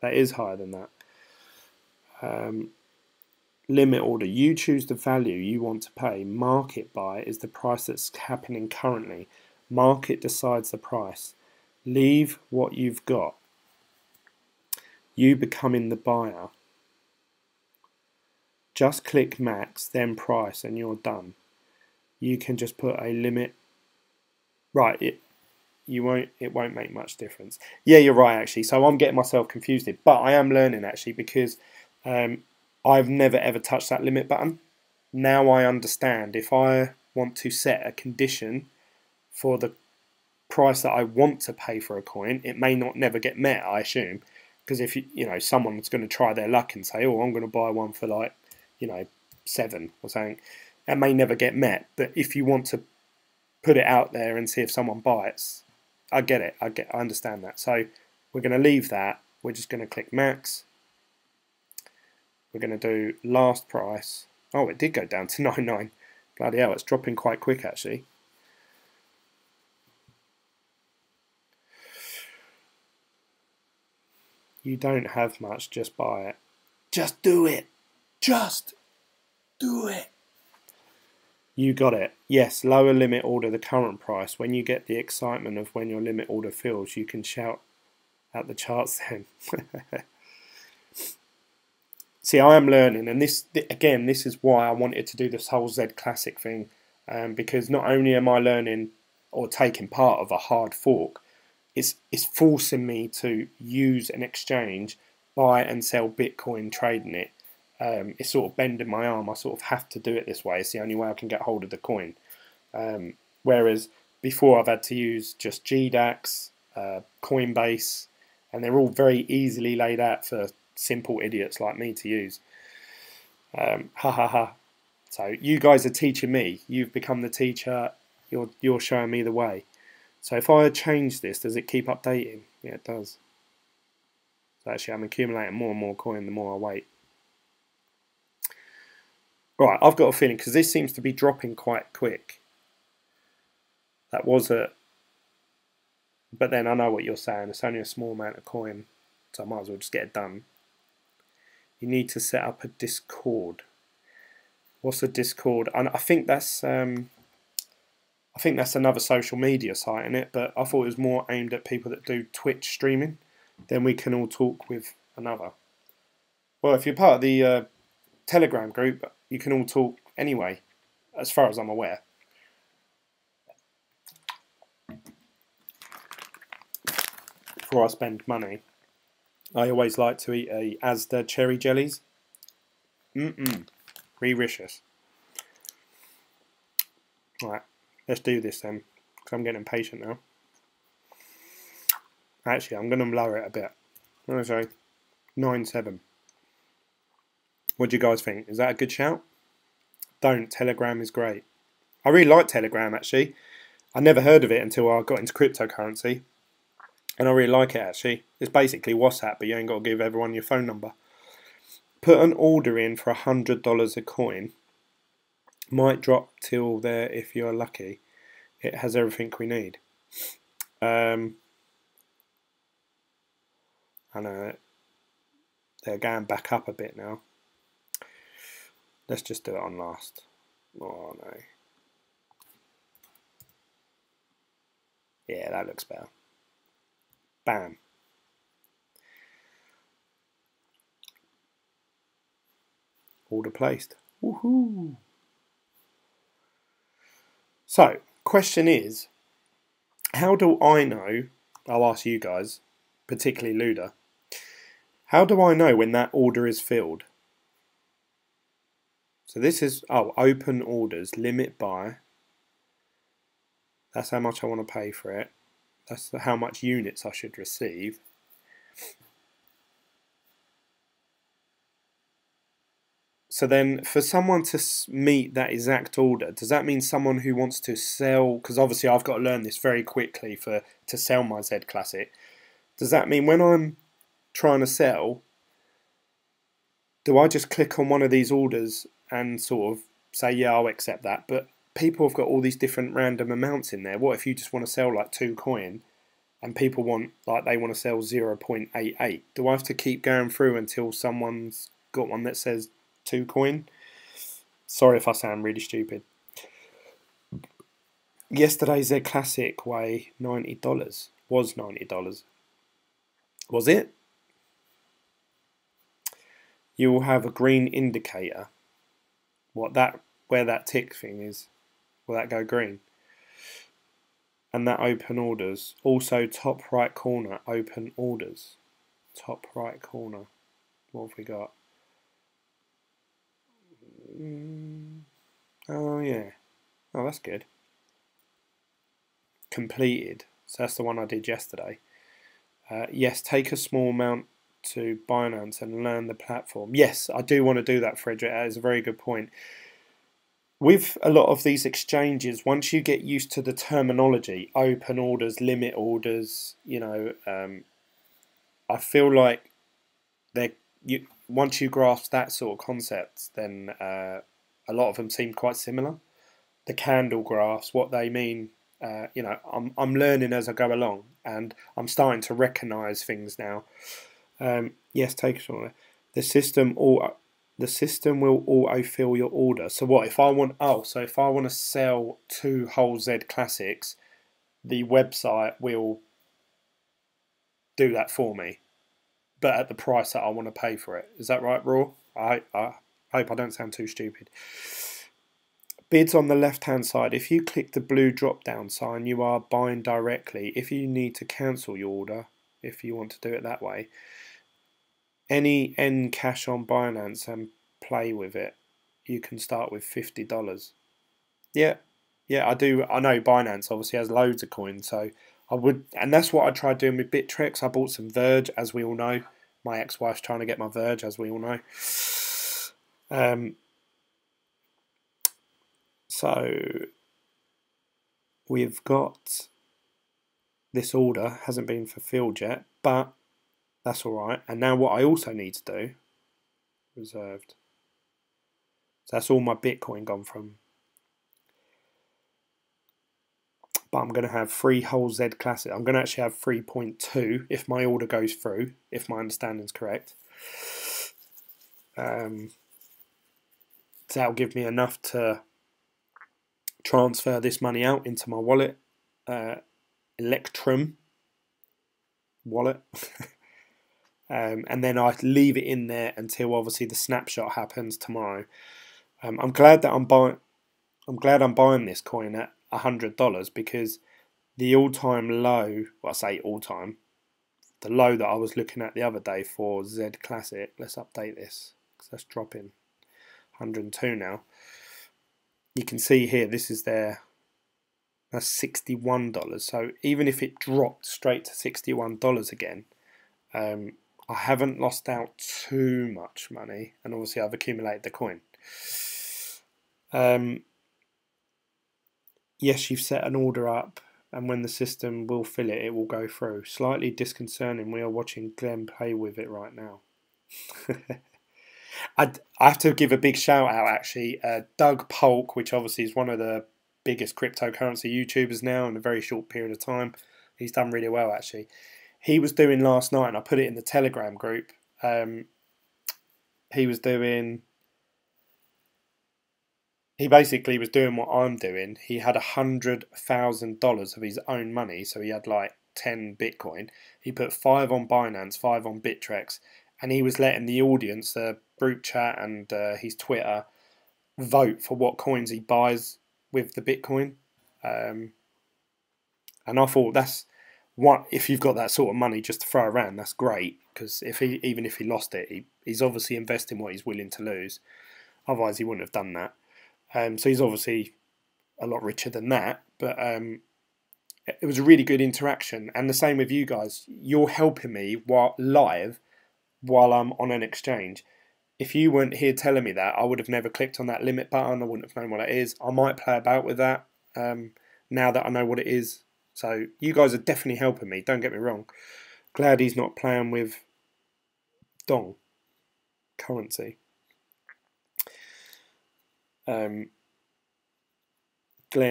S1: That is higher than that. Limit order. You choose the value you want to pay. Market buy is the price that's happening currently. Market decides the price. Leave what you've got. You becoming the buyer. Just click max, then price, and you're done. You can just put a limit. Right, it won't make much difference. Yeah, you're right actually. So I'm getting myself confused here, but I am learning actually because I've never ever touched that limit button. Now I understand if I want to set a condition for the price that I want to pay for a coin, it may not never get met, I assume, because if you know someone's going to try their luck and say, oh, I'm going to buy one for like 7 or something, that may never get met. But if you want to put it out there and see if someone bites, I get it. I understand that. So we're going to leave that. We're just going to click max. We're going to do last price. Oh, it did go down to 99. Bloody hell, it's dropping quite quick actually. You don't have much, just buy it. Just do it. Just do it. You got it. Yes, lower limit order the current price. When you get the excitement of when your limit order fills, you can shout at the charts then. See, I am learning, and this is why I wanted to do this whole zclassic thing, because not only am I learning or taking part of a hard fork, it's forcing me to use an exchange, buy and sell Bitcoin, trading it. It's sort of bending my arm. I sort of have to do it this way. It's the only way I can get hold of the coin. Whereas before I've had to use just GDAX, Coinbase, and they're all very easily laid out for simple idiots like me to use. Ha ha ha. So you guys are teaching me. You've become the teacher. You're showing me the way. So if I change this, does it keep updating? Yeah, it does. So actually I'm accumulating more and more coin the more I wait. Right, I've got a feeling, because this seems to be dropping quite quick. That was a... But then I know what you're saying. It's only a small amount of coin, so I might as well just get it done. You need to set up a Discord. What's a Discord? And I think that's another social media site, isn't it? But I thought it was more aimed at people that do Twitch streaming. Then we can all talk with another. Well, if you're part of the Telegram group, you can all talk anyway, as far as I'm aware. Before I spend money, I always like to eat a Asda cherry jellies. Delicious. Right, let's do this then, because I'm getting impatient now. Actually, I'm going to lower it a bit. I'm going to say 9.7. What do you guys think? Is that a good shout? Don't. Telegram is great. I really like Telegram actually. I never heard of it until I got into cryptocurrency. And I really like it actually. It's basically WhatsApp, but you ain't got to give everyone your phone number. Put an order in for $100 a coin. Might drop till there if you're lucky. It has everything we need. I know they're going back up a bit now. Let's just do it on last. Oh no. Yeah, that looks better. Bam. Order placed. Woohoo! So, question is, how do I know, I'll ask you guys, particularly Luda, how do I know when that order is filled? So this is, open orders, limit buy. That's how much I want to pay for it. That's how much units I should receive. So then for someone to meet that exact order, does that mean someone who wants to sell, because obviously I've got to learn this very quickly to sell my Z Classic. Does that mean when I'm trying to sell, do I just click on one of these orders and sort of say, yeah, I'll accept that? But people have got all these different random amounts in there. What if you just want to sell like 2 coin and people want, like, they want to sell 0.88? Do I have to keep going through until someone's got one that says 2 coin? Sorry if I sound really stupid. Yesterday's Z Classic weigh $90. Was $90. Was it? You will have a green indicator. Where that tick thing is, will that go green? And that open orders. Also top right corner, open orders. Top right corner. What have we got? Oh yeah. Oh, that's good. Completed. So that's the one I did yesterday. Yes, take a small amount to Binance and learn the platform. Yes, I do want to do that, Frederick. That is a very good point. With a lot of these exchanges, once you get used to the terminology, open orders, limit orders, I feel like once you grasp that sort of concept, then a lot of them seem quite similar. The candle graphs, what they mean, I'm learning as I go along, and I'm starting to recognise things now. Yes, take it on. The system will auto-fill your order. So what if I want? So if I want to sell 2 whole Z Classics, the website will do that for me, but at the price that I want to pay for it. Is that right, Raw? I hope I don't sound too stupid. Bids on the left-hand side. If you click the blue drop-down sign, you are buying directly. If you need to cancel your order, if you want to do it that way, any N cash on Binance and play with it, you can start with $50. Yeah, I do. I know Binance obviously has loads of coins, so I would, and that's what I tried doing with Bittrex. I bought some Verge, as we all know. My ex-wife's trying to get my Verge, as we all know. So we've got this order hasn't been fulfilled yet, but that's all right. And now what I also need to do, reserved. So that's all my Bitcoin gone from. But I'm going to have 3 whole Z Classic. I'm going to actually have 3.2 if my order goes through, if my understanding is correct. So that'll give me enough to transfer this money out into my wallet, Electrum wallet. And then I leave it in there until obviously the snapshot happens tomorrow. I'm glad I'm buying this coin at $100 because the all-time low, well, I say all-time, the low that I was looking at the other day for Z Classic, let's update this because that's dropping 102 now. You can see here, this is that's $61. So even if it dropped straight to $61 again, I haven't lost out too much money, and obviously I've accumulated the coin. Yes, you've set an order up, and when the system will fill it, it will go through. Slightly disconcerting. We are watching Glenn play with it right now. I have to give a big shout out, actually. Doug Polk, which obviously is one of the biggest cryptocurrency YouTubers now in a very short period of time. He's done really well, actually. He was doing last night, and I put it in the Telegram group. He basically was doing what I'm doing. He had $100,000 of his own money, so he had like 10 Bitcoin. He put 5 on Binance, 5 on Bittrex, and he was letting the audience, the group chat and his Twitter vote for what coins he buys with the Bitcoin. And I thought that's what, if you've got that sort of money just to throw around, that's great, because even if he lost it, he's obviously investing what he's willing to lose. Otherwise, he wouldn't have done that. So he's obviously a lot richer than that. But it was a really good interaction, and the same with you guys. You're helping me live while I'm on an exchange. If you weren't here telling me that, I would have never clicked on that limit button. I wouldn't have known what it is. I might play about with that now that I know what it is. So you guys are definitely helping me, don't get me wrong. Glad he's not playing with dong currency. Glenn,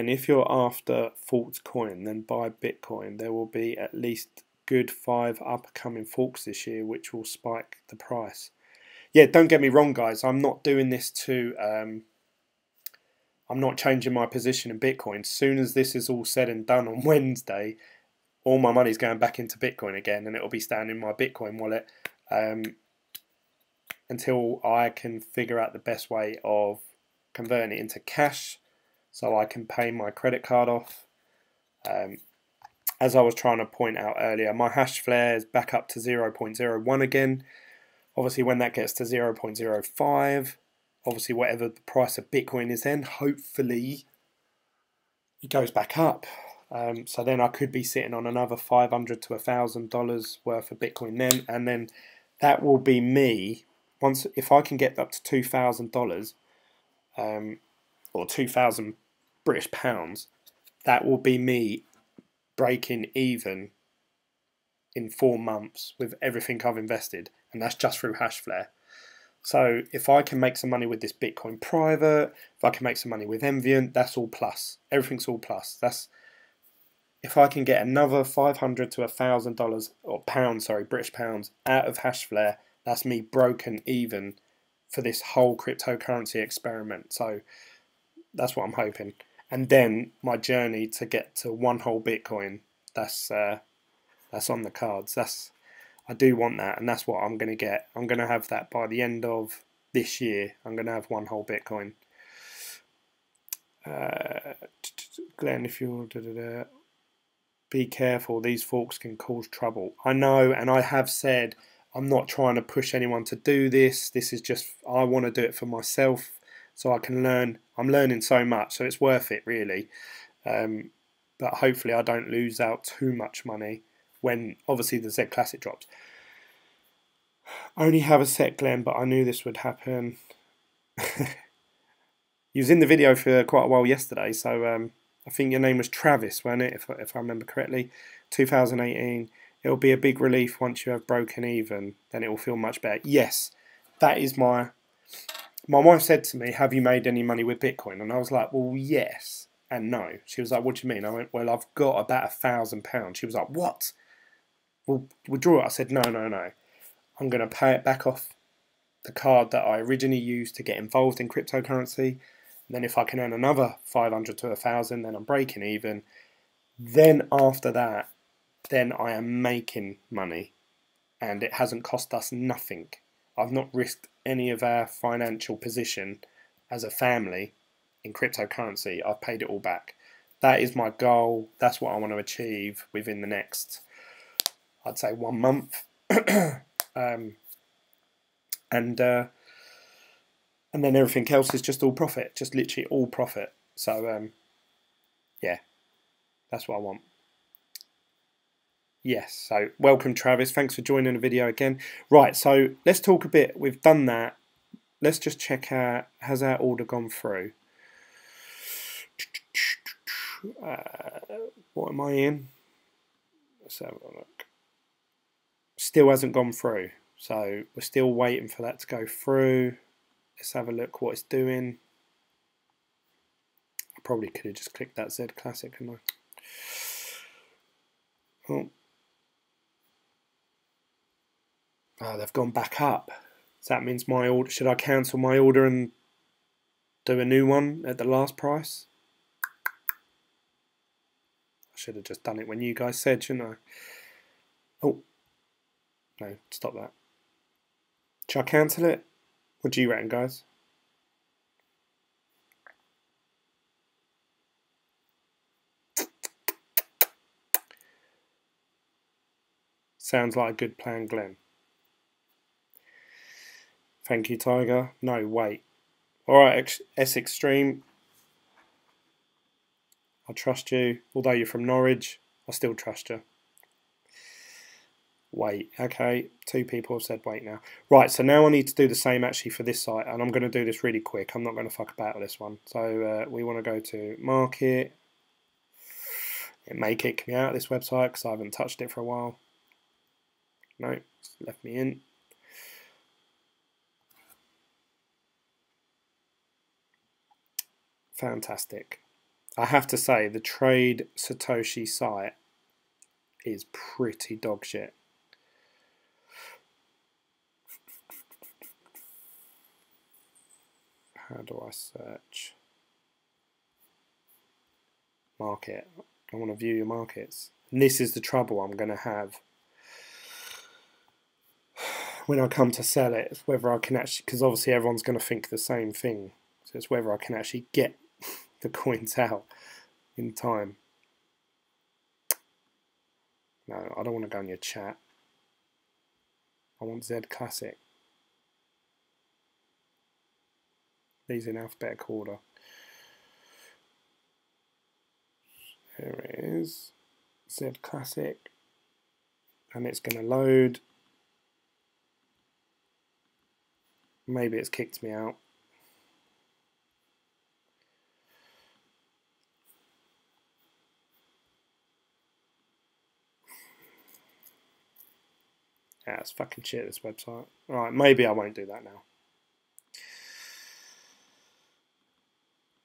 S1: if you're after Forks coin, then buy Bitcoin. There will be at least good 5 upcoming forks this year, which will spike the price. Yeah, don't get me wrong, guys. I'm not doing this to... I'm not changing my position in Bitcoin. As soon as this is all said and done on Wednesday, all my money's going back into Bitcoin again, and it'll be staying in my Bitcoin wallet until I can figure out the best way of converting it into cash so I can pay my credit card off. As I was trying to point out earlier, my hash flare is back up to 0.01 again. Obviously, when that gets to 0.05, obviously whatever the price of Bitcoin is then, hopefully it goes back up. So then I could be sitting on another $500 to $1,000 worth of Bitcoin then, and then that will be me. Once, if I can get up to $2,000 or 2,000 British pounds, that will be me breaking even in 4 months with everything I've invested, and that's just through Hashflare. So if I can make some money with this Bitcoin private, if I can make some money with Enviant, that's all plus. Everything's all plus. That's, if I can get another $500 to $1,000 or pounds, sorry, British pounds out of Hashflare, that's me broken even for this whole cryptocurrency experiment. So that's what I'm hoping. And then my journey to get to one whole Bitcoin, that's on the cards. I do want that, and that's what I'm going to get. I'm going to have that by the end of this year. I'm going to have one whole Bitcoin. Glenn, if you're... be careful, these forks can cause trouble. I know, and I have said, I'm not trying to push anyone to do this. This is just, I want to do it for myself so I can learn. I'm learning so much, so it's worth it, really. But hopefully I don't lose out too much money when obviously the zclassic drops. I only have a sec, Glenn, but I knew this would happen. You was in the video for quite a while yesterday, so I think your name was Travis, wasn't it, if I remember correctly. 2018. It'll be a big relief once you have broken even, then it will feel much better. Yes, that is my wife said to me, have you made any money with Bitcoin? And I was like, well, yes and no. She was like, what do you mean? I went, well, I've got about £1,000. She was like, what? We'll withdraw it. I said, no. I'm going to pay it back off the card that I originally used to get involved in cryptocurrency. And then if I can earn another 500 to 1,000, then I'm breaking even. Then after that, then I am making money. And it hasn't cost us nothing. I've not risked any of our financial position as a family in cryptocurrency. I've paid it all back. That is my goal. That's what I want to achieve within the next, I'd say, 1 month. And then everything else is just all profit, just literally all profit. So yeah, that's what I want. Yes, so welcome Travis, thanks for joining the video again. Right, so let's talk a bit, we've done that. Let's just check out, has our order gone through? What am I in? Let's have a look. Still hasn't gone through, so we're still waiting for that to go through. Let's have a look what it's doing. I probably could have just clicked that zclassic, couldn't I? Oh, they've gone back up. So that means my order, should I cancel my order and do a new one at the last price? I should have just done it when you guys said, shouldn't I? Oh, no, stop that. Should I cancel it? What do you reckon, guys? Sounds like a good plan, Glenn. Thank you, Tiger. No, wait. Alright, S Extreme. I trust you. Although you're from Norwich, I still trust you. Wait, okay. 2 people have said wait now. Right, so now I need to do the same actually for this site, and I'm going to do this really quick. I'm not going to fuck about with this one. So we want to go to market. It may kick me out of this website because I haven't touched it for a while. No, it's left me in. Fantastic. I have to say, the Trade Satoshi site is pretty dog shit. How do I search? Market. I want to view your markets. And this is the trouble I'm going to have when I come to sell it. It's whether I can actually, because obviously everyone's going to think the same thing. So it's whether I can actually get the coins out in time. No, I don't want to go in your chat. I want zclassic. These in alphabetical order. There it is. zclassic. And it's going to load. Maybe it's kicked me out. Yeah, it's fucking shit, this website. Alright, maybe I won't do that now.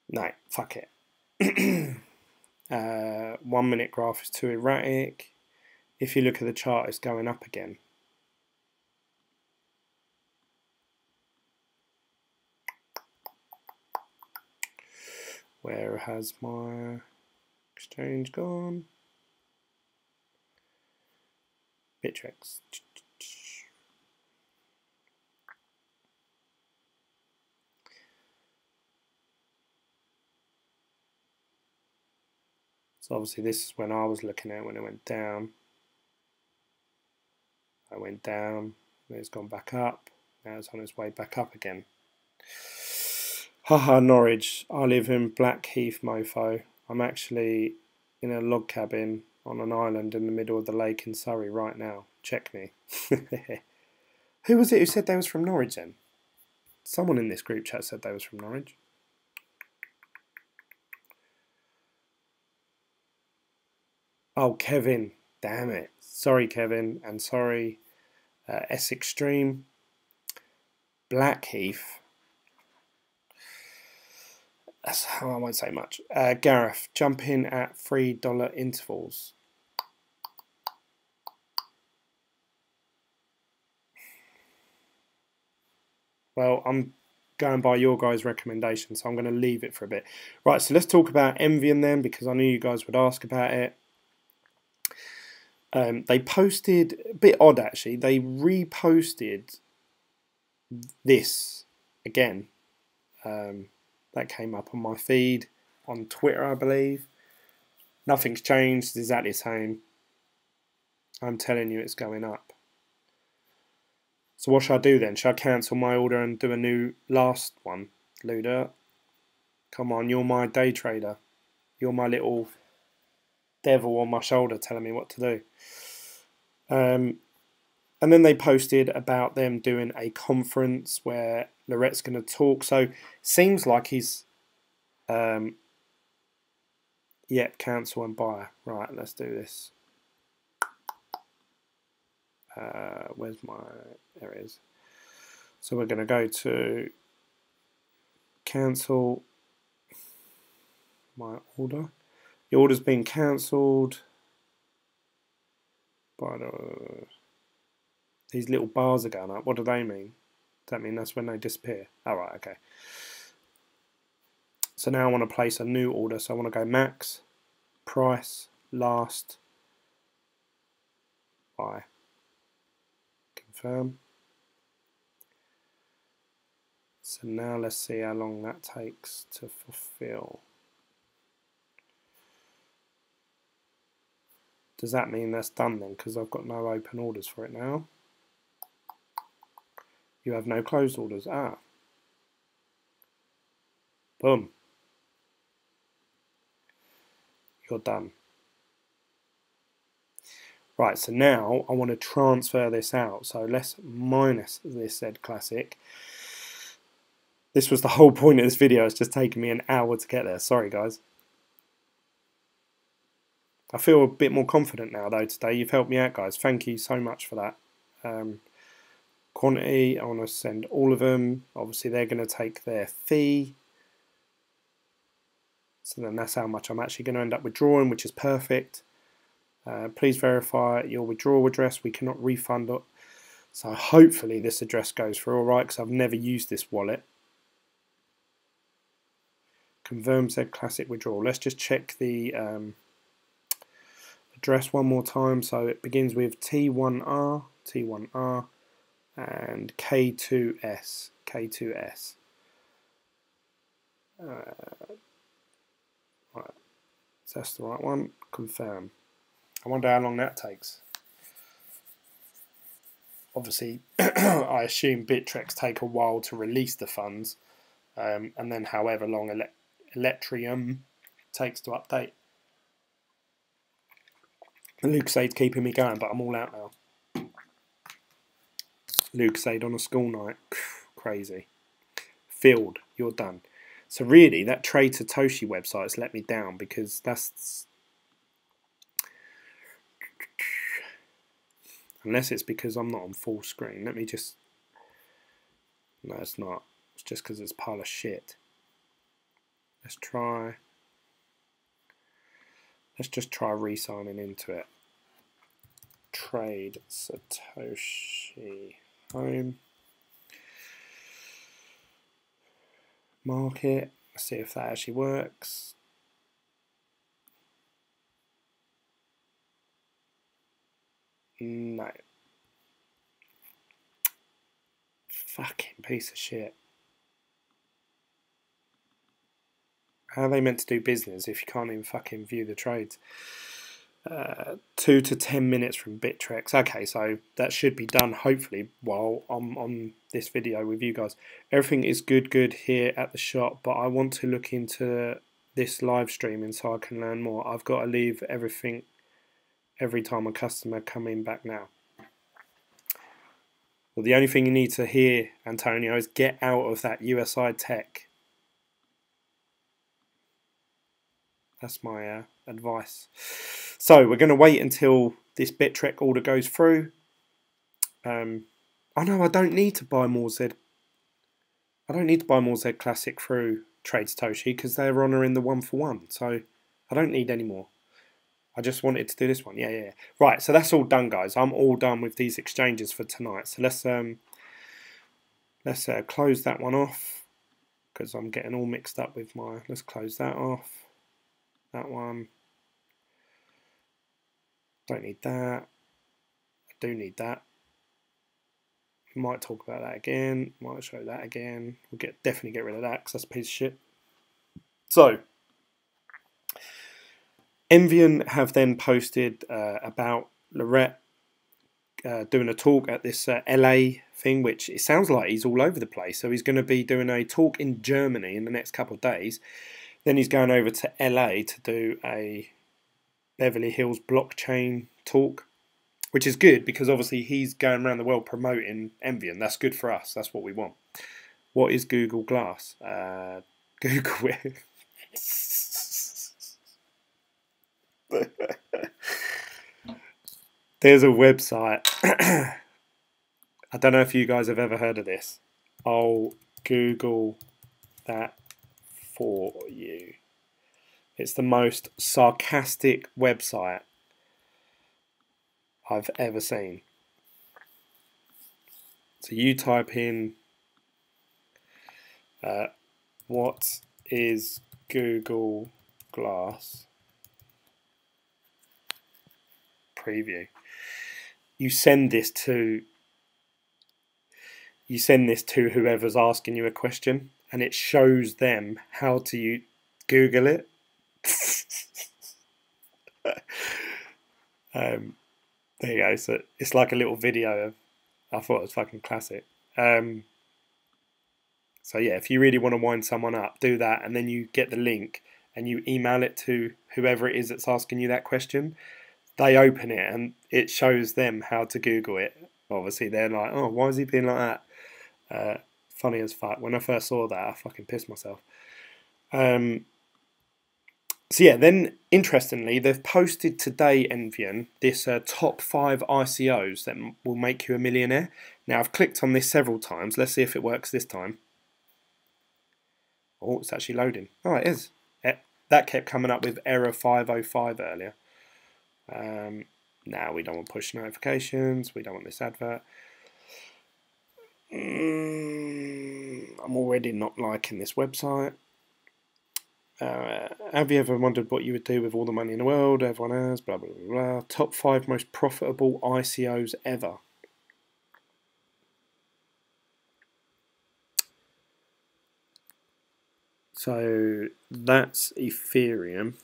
S1: No, fuck it. 1 minute graph is too erratic. If you look at the chart, it's going up again. Where has my exchange gone? Bittrex. So obviously this is when I was looking at it when it went down. I went down, then it's gone back up, now it's on its way back up again. Haha, Norwich. I live in Blackheath, mofo. I'm actually in a log cabin on an island in the middle of the lake in Surrey right now. Check me. Who was it who said they was from Norwich then? Someone in this group chat said they was from Norwich. Oh, Kevin. Damn it. Sorry, Kevin. And sorry, S Extreme. Blackheath. That's how I won't say much. Gareth, jump in at $3 intervals. Well, I'm going by your guys' recommendation, so I'm going to leave it for a bit. Right, so let's talk about Envying then, because I knew you guys would ask about it. They posted, a bit odd actually, they reposted this again. That came up on my feed on Twitter, I believe. Nothing's changed, it's exactly the same. I'm telling you it's going up. So what should I do then? Should I cancel my order and do a new last one? Luda, come on, you're my day trader. You're my little devil on my shoulder telling me what to do. And then they posted about them doing a conference where Lorette's going to talk. So seems like he's, yep, cancel and buy. Right, let's do this. Where's my, there it is. So we're going to go to cancel my order. The order's been cancelled. But these little bars are going up. What do they mean? Does that mean that's when they disappear? Alright, okay. So now I want to place a new order. So I want to go max, price, last, buy. Confirm. So now let's see how long that takes to fulfill. Does that mean that's done then? Because I've got no open orders for it now. You have no closed orders. Ah. Boom. You're done. Right, so now I want to transfer this out. So let's minus this zclassic. This was the whole point of this video. It's just taken me an hour to get there. Sorry, guys. I feel a bit more confident now, though, today. You've helped me out, guys. Thank you so much for that. Quantity, I want to send all of them. Obviously, they're going to take their fee. So then that's how much I'm actually going to end up withdrawing, which is perfect. Please verify your withdrawal address. We cannot refund it. So hopefully this address goes through all right, because I've never used this wallet. Confirm zclassic withdrawal. Let's just check the address one more time. So it begins with T1R, and K2S. Right. So that's the right one. Confirm. I wonder how long that takes. Obviously, I assume Bittrex take a while to release the funds, and then however long Ethereum takes to update. Lucasade keeping me going, but I'm all out now. Lucasade on a school night. Crazy. Filled. You're done. So really, that Trade Satoshi website's let me down, because that's... Unless it's because I'm not on full screen. Let me just... No, it's not. It's just because it's a pile of shit. Let's just try re-signing into it. Trade Satoshi home. Market. Let's see if that actually works. No. Fucking piece of shit. How are they meant to do business if you can't even fucking view the trades? 2 to 10 minutes from Bittrex. Okay, so that should be done hopefully while I'm on this video with you guys. Everything is good here at the shop, but I want to look into this live streaming so I can learn more. I've got to leave everything every time a customer coming back now. Well, the only thing you need to hear, Antonio, is get out of that USI tech. That's my advice. So we're going to wait until this Bittrex order goes through. Oh no, I don't need to buy more Z. I don't need to buy more zclassic through Trade Satoshi because they're honouring the 1-for-1. So I don't need any more. I just wanted to do this one. Yeah. Right, so that's all done, guys. I'm all done with these exchanges for tonight. So let's close that one off because I'm getting all mixed up with my... Let's close that off. That one. Don't need that. I do need that. We might talk about that again. Might show that again. We'll definitely get rid of that because that's a piece of shit. So... Envian have then posted about Lorette doing a talk at this LA thing, which it sounds like he's all over the place. So he's going to be doing a talk in Germany in the next couple of days. Then he's going over to LA to do a Beverly Hills blockchain talk, which is good because obviously he's going around the world promoting Envian. That's good for us. That's what we want. What is Google Glass? Google it. There's a website. I don't know if you guys have ever heard of this. I'll Google that for you. It's the most sarcastic website I've ever seen. So you type in what is Google Glass preview. You send this to you send this to whoever's asking you a question, and it shows them how to Google it. There you go. So it's like a little video of. I thought it was fucking classic. So yeah, if you really want to wind someone up, do that, and then you get the link and you email it to whoever it is that's asking you that question. They open it and it shows them how to Google it. Obviously, they're like, "Oh, why is he being like that?" Funny as fuck. When I first saw that, I fucking pissed myself. So yeah, then interestingly, they've posted today, Envian, this top 5 ICOs that will make you a millionaire. Now, I've clicked on this several times. Let's see if it works this time. Oh, it's actually loading. Oh, it is. That kept coming up with error 505 earlier. Now we don't want push notifications. We don't want this advert. I'm already not liking this website. Have you ever wondered what you would do with all the money in the world? Everyone has, blah, blah, blah, blah. Top 5 most profitable ICOs ever. So that's Ethereum.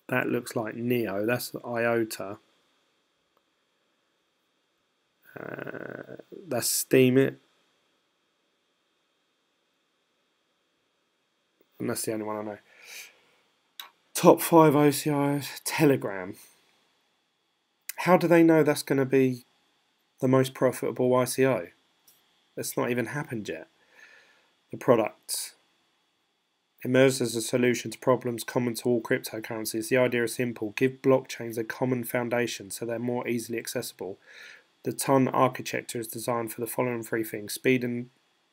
S1: That looks like Neo. That's IOTA. That's Steemit. And that's the only one I know. Top 5 OCIs. Telegram. How do they know that's going to be the most profitable ICO? That's not even happened yet. The products. Emerged as a solution to problems common to all cryptocurrencies. The idea is simple. Give blockchains a common foundation so they're more easily accessible. The TON architecture is designed for the following 3 things. Speed and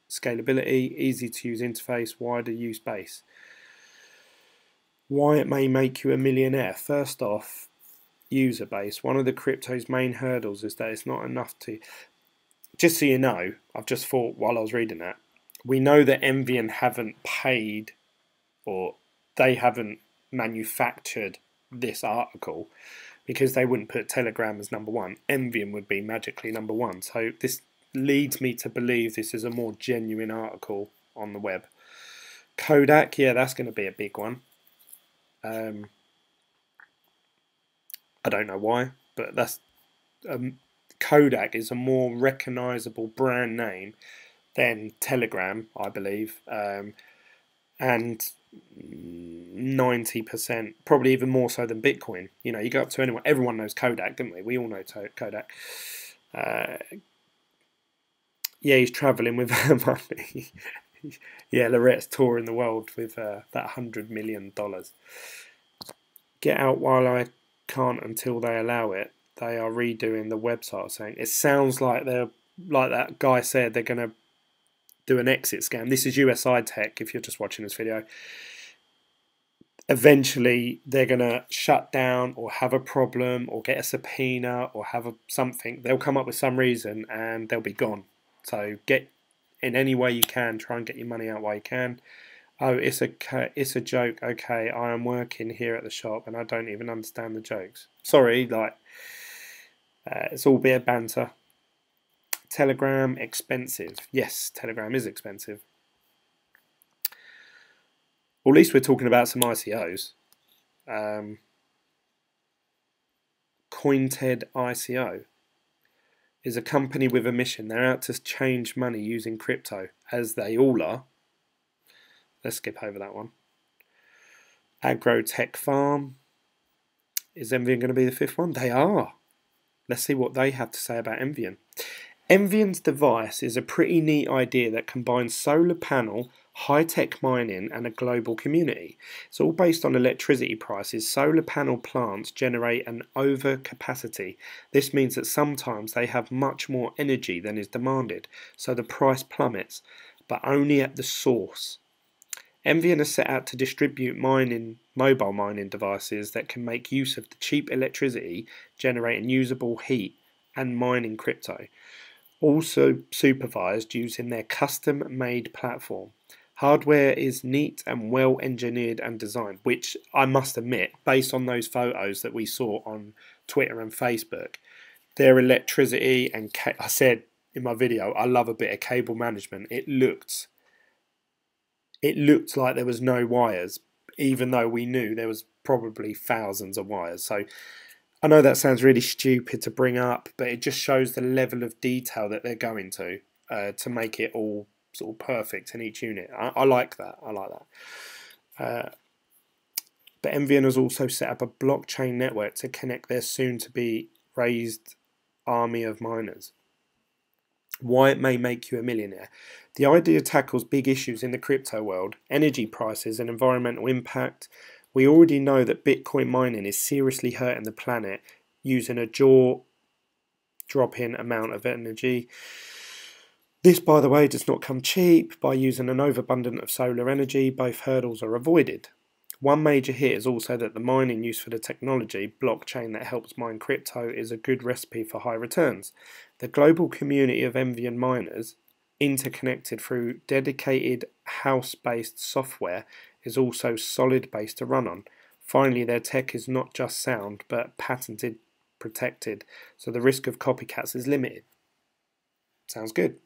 S1: scalability, easy to use interface, wider use base. Why it may make you a millionaire. First off, user base. One of the crypto's main hurdles is that it's not enough to... Just so you know, I've just thought while I was reading that, we know that Envian haven't paid or they haven't manufactured this article because they wouldn't put Telegram as number 1. Envian would be magically number 1. So this leads me to believe this is a more genuine article on the web. Kodak, yeah, that's going to be a big one. I don't know why, but that's Kodak is a more recognisable brand name than Telegram, I believe, and 90%, probably even more so than Bitcoin. You know, you go up to anyone, everyone knows Kodak, don't we? We all know Kodak. Yeah, he's travelling with money. Yeah, Lorette's touring the world with that $100 million. Get out while I can't until they allow it. They are redoing the website, saying it sounds like they're like that guy said they're going to do an exit scam. This is USI Tech. If you're just watching this video, eventually they're going to shut down or have a problem or get a subpoena or have something. They'll come up with some reason and they'll be gone. So get in any way you can. Try and get your money out while you can. Oh, it's a joke. Okay, I am working here at the shop and I don't even understand the jokes. Sorry, like it's all beer banter. Telegram expensive. Yes, Telegram is expensive. Well, at least we're talking about some ICOs. CoinTed ICO is a company with a mission. They're out to change money using crypto, as they all are. Let's skip over that one. Agrotech Farm. Is Envian going to be the 5th one? They are. Let's see what they have to say about Envian. Envian's device is a pretty neat idea that combines solar panel, high-tech mining and a global community. It's all based on electricity prices. Solar panel plants generate an overcapacity. This means that sometimes they have much more energy than is demanded, so the price plummets, but only at the source. Envian has set out to distribute mobile mining devices that can make use of the cheap electricity, generating usable heat and mining crypto. Also supervised using their custom-made platform. Hardware is neat and well engineered and designed, which I must admit, based on those photos that we saw on Twitter and Facebook, their electricity and I said in my video, I love a bit of cable management. It looked like there was no wires, even though we knew there was probably thousands of wires. So I know that sounds really stupid to bring up, but it just shows the level of detail that they're going to make it all sort of perfect in each unit. I like that. I like that. But MVN has also set up a blockchain network to connect their soon-to-be raised army of miners. Why it may make you a millionaire. The idea tackles big issues in the crypto world, energy prices and environmental impact. We already know that Bitcoin mining is seriously hurting the planet using a jaw-dropping amount of energy. This, by the way, does not come cheap. By using an overabundance of solar energy, both hurdles are avoided. One major hit is also that the mining used for the technology, blockchain that helps mine crypto, is a good recipe for high returns. The global community of MVN miners, interconnected through dedicated house-based software, is also solid base to run on. Finally, their tech is not just sound, but patented, protected, so the risk of copycats is limited. Sounds good.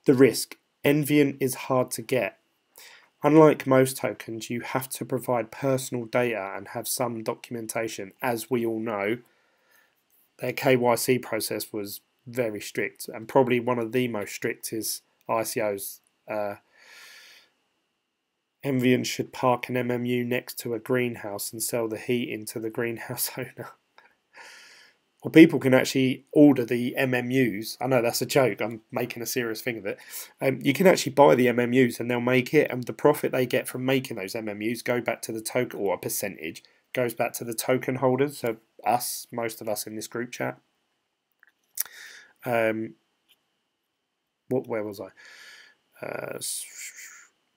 S1: The risk. MVN is hard to get. Unlike most tokens, you have to provide personal data and have some documentation. As we all know, their KYC process was very strict and probably one of the most strictest ICOs. MVN should park an MMU next to a greenhouse and sell the heat into the greenhouse owner. Well, people can actually order the MMUs. I know that's a joke. I'm making a serious thing of it. You can actually buy the MMUs and they'll make it. And the profit they get from making those MMUs go back to the token, or a percentage, goes back to the token holders. So us, most of us in this group chat. Where was I?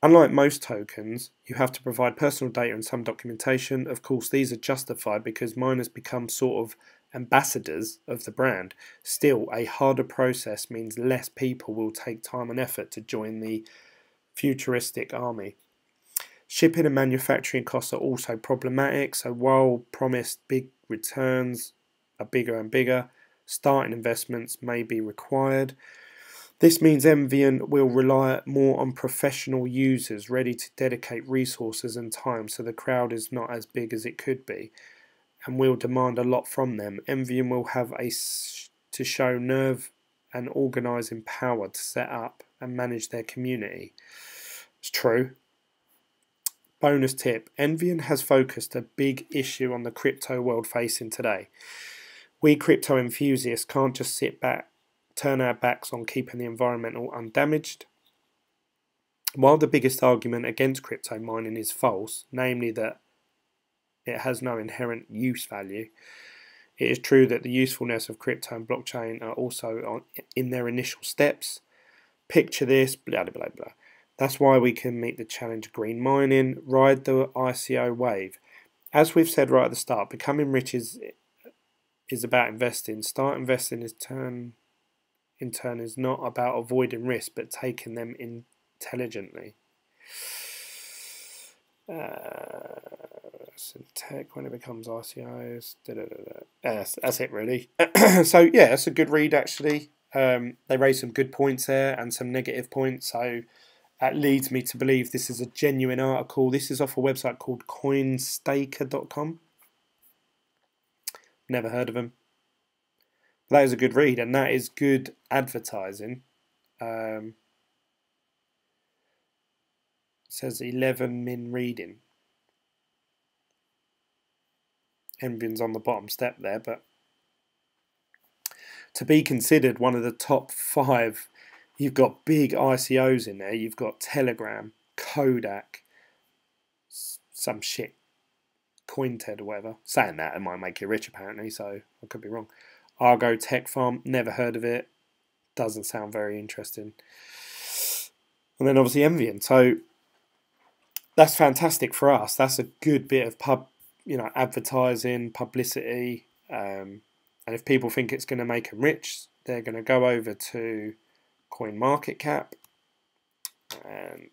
S1: Unlike most tokens, you have to provide personal data and some documentation. Of course, these are justified because miners become sort of ambassadors of the brand. Still, a harder process means less people will take time and effort to join the futuristic army. Shipping and manufacturing costs are also problematic, so while promised big returns are bigger and bigger, starting investments may be required. This means MVN will rely more on professional users ready to dedicate resources and time, so the crowd is not as big as it could be and will demand a lot from them. MVN will have to show nerve and organising power to set up and manage their community. It's true. Bonus tip, MVN has focused a big issue on the crypto world facing today. We crypto enthusiasts can't just sit back, turn our backs on keeping the environment undamaged. While the biggest argument against crypto mining is false, namely that it has no inherent use value, it is true that the usefulness of crypto and blockchain are also in their initial steps. Picture this, blah blah blah blah. That's why we can meet the challenge of green mining, ride the ICO wave. As we've said right at the start, becoming rich is about investing. Start investing in turn is not about avoiding risk, but taking them intelligently. Tech when it becomes ICOs. That's it really. So yeah, it's a good read actually. They raised some good points there and some negative points. So that leads me to believe this is a genuine article. This is off a website called coinstaker.com. Never heard of them. That is a good read, and that is good advertising. It says 11 min reading. MVN's on the bottom step there, but to be considered one of the top 5, you've got big ICOs in there. You've got Telegram, Kodak, some shit, CoinTed or whatever. Saying that, it might make you rich apparently, so I could be wrong. Argo Tech Farm, never heard of it. Doesn't sound very interesting. And then obviously MVN. So that's fantastic for us. That's a good bit of advertising, publicity. And if people think it's going to make them rich, they're going to go over to CoinMarketCap and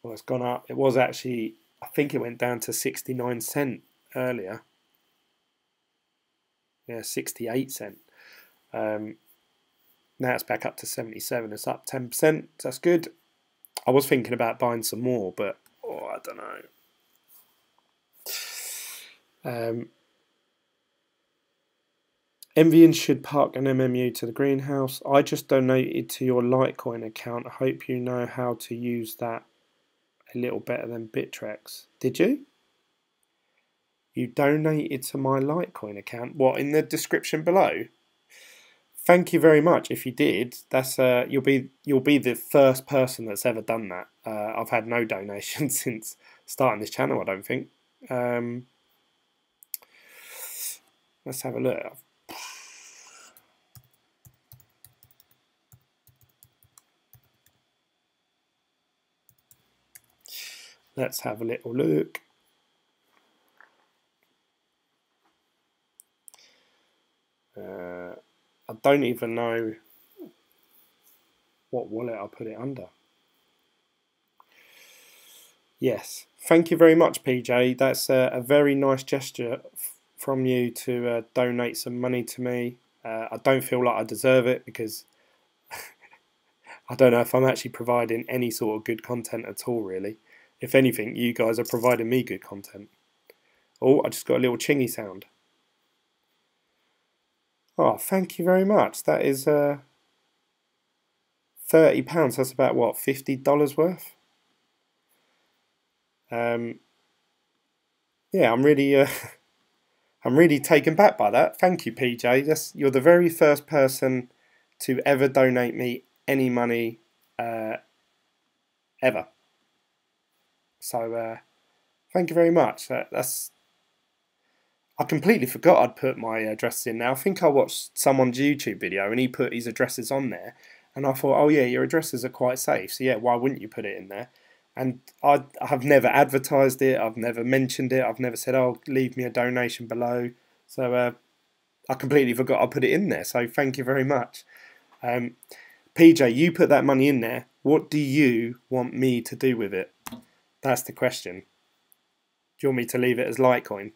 S1: well, it's gone up. It was actually, I think it went down to 69 cent earlier. Yeah, 68 cent. Now it's back up to 77. It's up 10%. That's good. I was thinking about buying some more, but I don't know. Envying should park an MMU to the greenhouse. I just donated to your Litecoin account. I hope you know how to use that a little better than Bittrex. Did you? You donated to my Litecoin account. What, in the description below? Thank you very much. If you did, that's you'll be the first person that's ever done that. I've had no donations since starting this channel, I don't think. Let's have a look. Let's have a little look. I don't even know what wallet I put it under. Yes, thank you very much, PJ. That's a very nice gesture from you to donate some money to me. I don't feel like I deserve it because I don't know if I'm actually providing any sort of good content at all, really. If anything, you guys are providing me good content. Oh, I just got a little chingy sound. Oh, thank you very much. That is £30. That's about, what, $50 worth? Yeah, I'm really I'm really taken back by that. Thank you, PJ. You're the very first person to ever donate me any money ever. So thank you very much. I completely forgot I'd put my addresses in now. I think I watched someone's YouTube video and he put his addresses on there, and I thought, oh yeah, your addresses are quite safe, so yeah, why wouldn't you put it in there? And I have never advertised it, I've never mentioned it, I've never said, oh, leave me a donation below. So I completely forgot I put it in there, so thank you very much. PJ, you put that money in there. What do you want me to do with it? That's the question. Do you want me to leave it as Litecoin?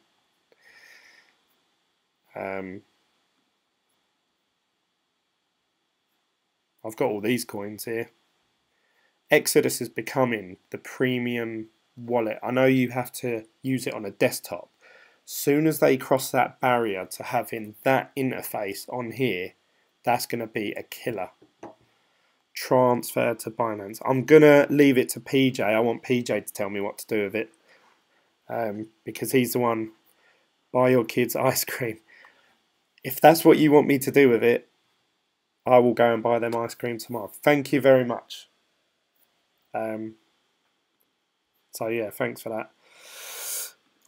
S1: I've got all these coins here. Exodus is becoming the premium wallet. I know you have to use it on a desktop. Soon as they cross that barrier to having that interface on here, that's going to be a killer. Transfer to Binance. I'm going to leave it to PJ. I want PJ to tell me what to do with it. Because he's the one, buy your kids ice cream. If that's what you want me to do with it, I will go and buy them ice cream tomorrow. Thank you very much. So yeah, thanks for that.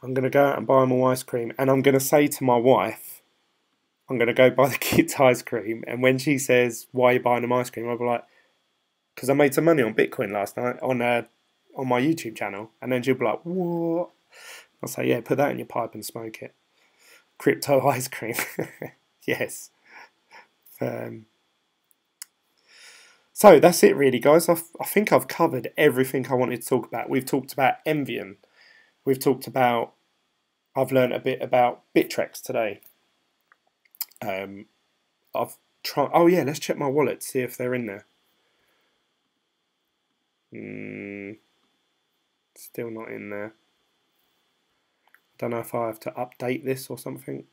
S1: I'm going to go out and buy them all ice cream, and I'm going to say to my wife, I'm going to go buy the kids ice cream, and when she says, why are you buying them ice cream, I'll be like, because I made some money on Bitcoin last night on my YouTube channel. And then she'll be like, what? I'll say, yeah, put that in your pipe and smoke it. Crypto ice cream. Yes. So that's it really, guys. I think I've covered everything I wanted to talk about. We've talked about envying. We've talked about, I've learned a bit about Bittrex today. I've tried, oh yeah, let's check my wallet, see if they're in there. Still not in there. I don't know if I have to update this or something.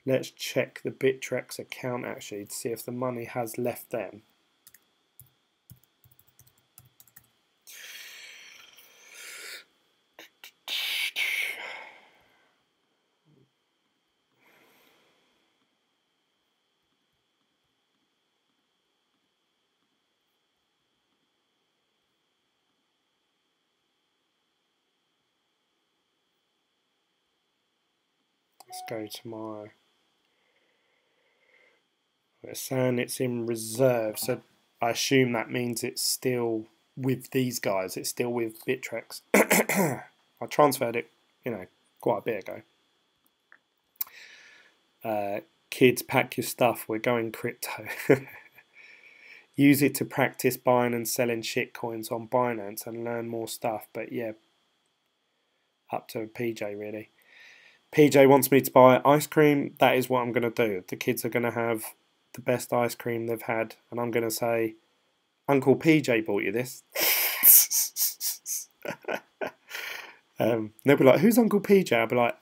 S1: Let's check the Bittrex account actually to see if the money has left them. Let's go to my... It's saying it's in reserve, so I assume that means it's still with these guys. It's still with Bittrex. I transferred it, quite a bit ago. Kids, pack your stuff. We're going crypto. Use it to practice buying and selling shit coins on Binance and learn more stuff. But yeah, Up to PJ really. PJ wants me to buy ice cream. That is what I'm going to do. The kids are going to have the best ice cream they've had, and I'm going to say, Uncle PJ bought you this. They'll be like, who's Uncle PJ? I'll be like,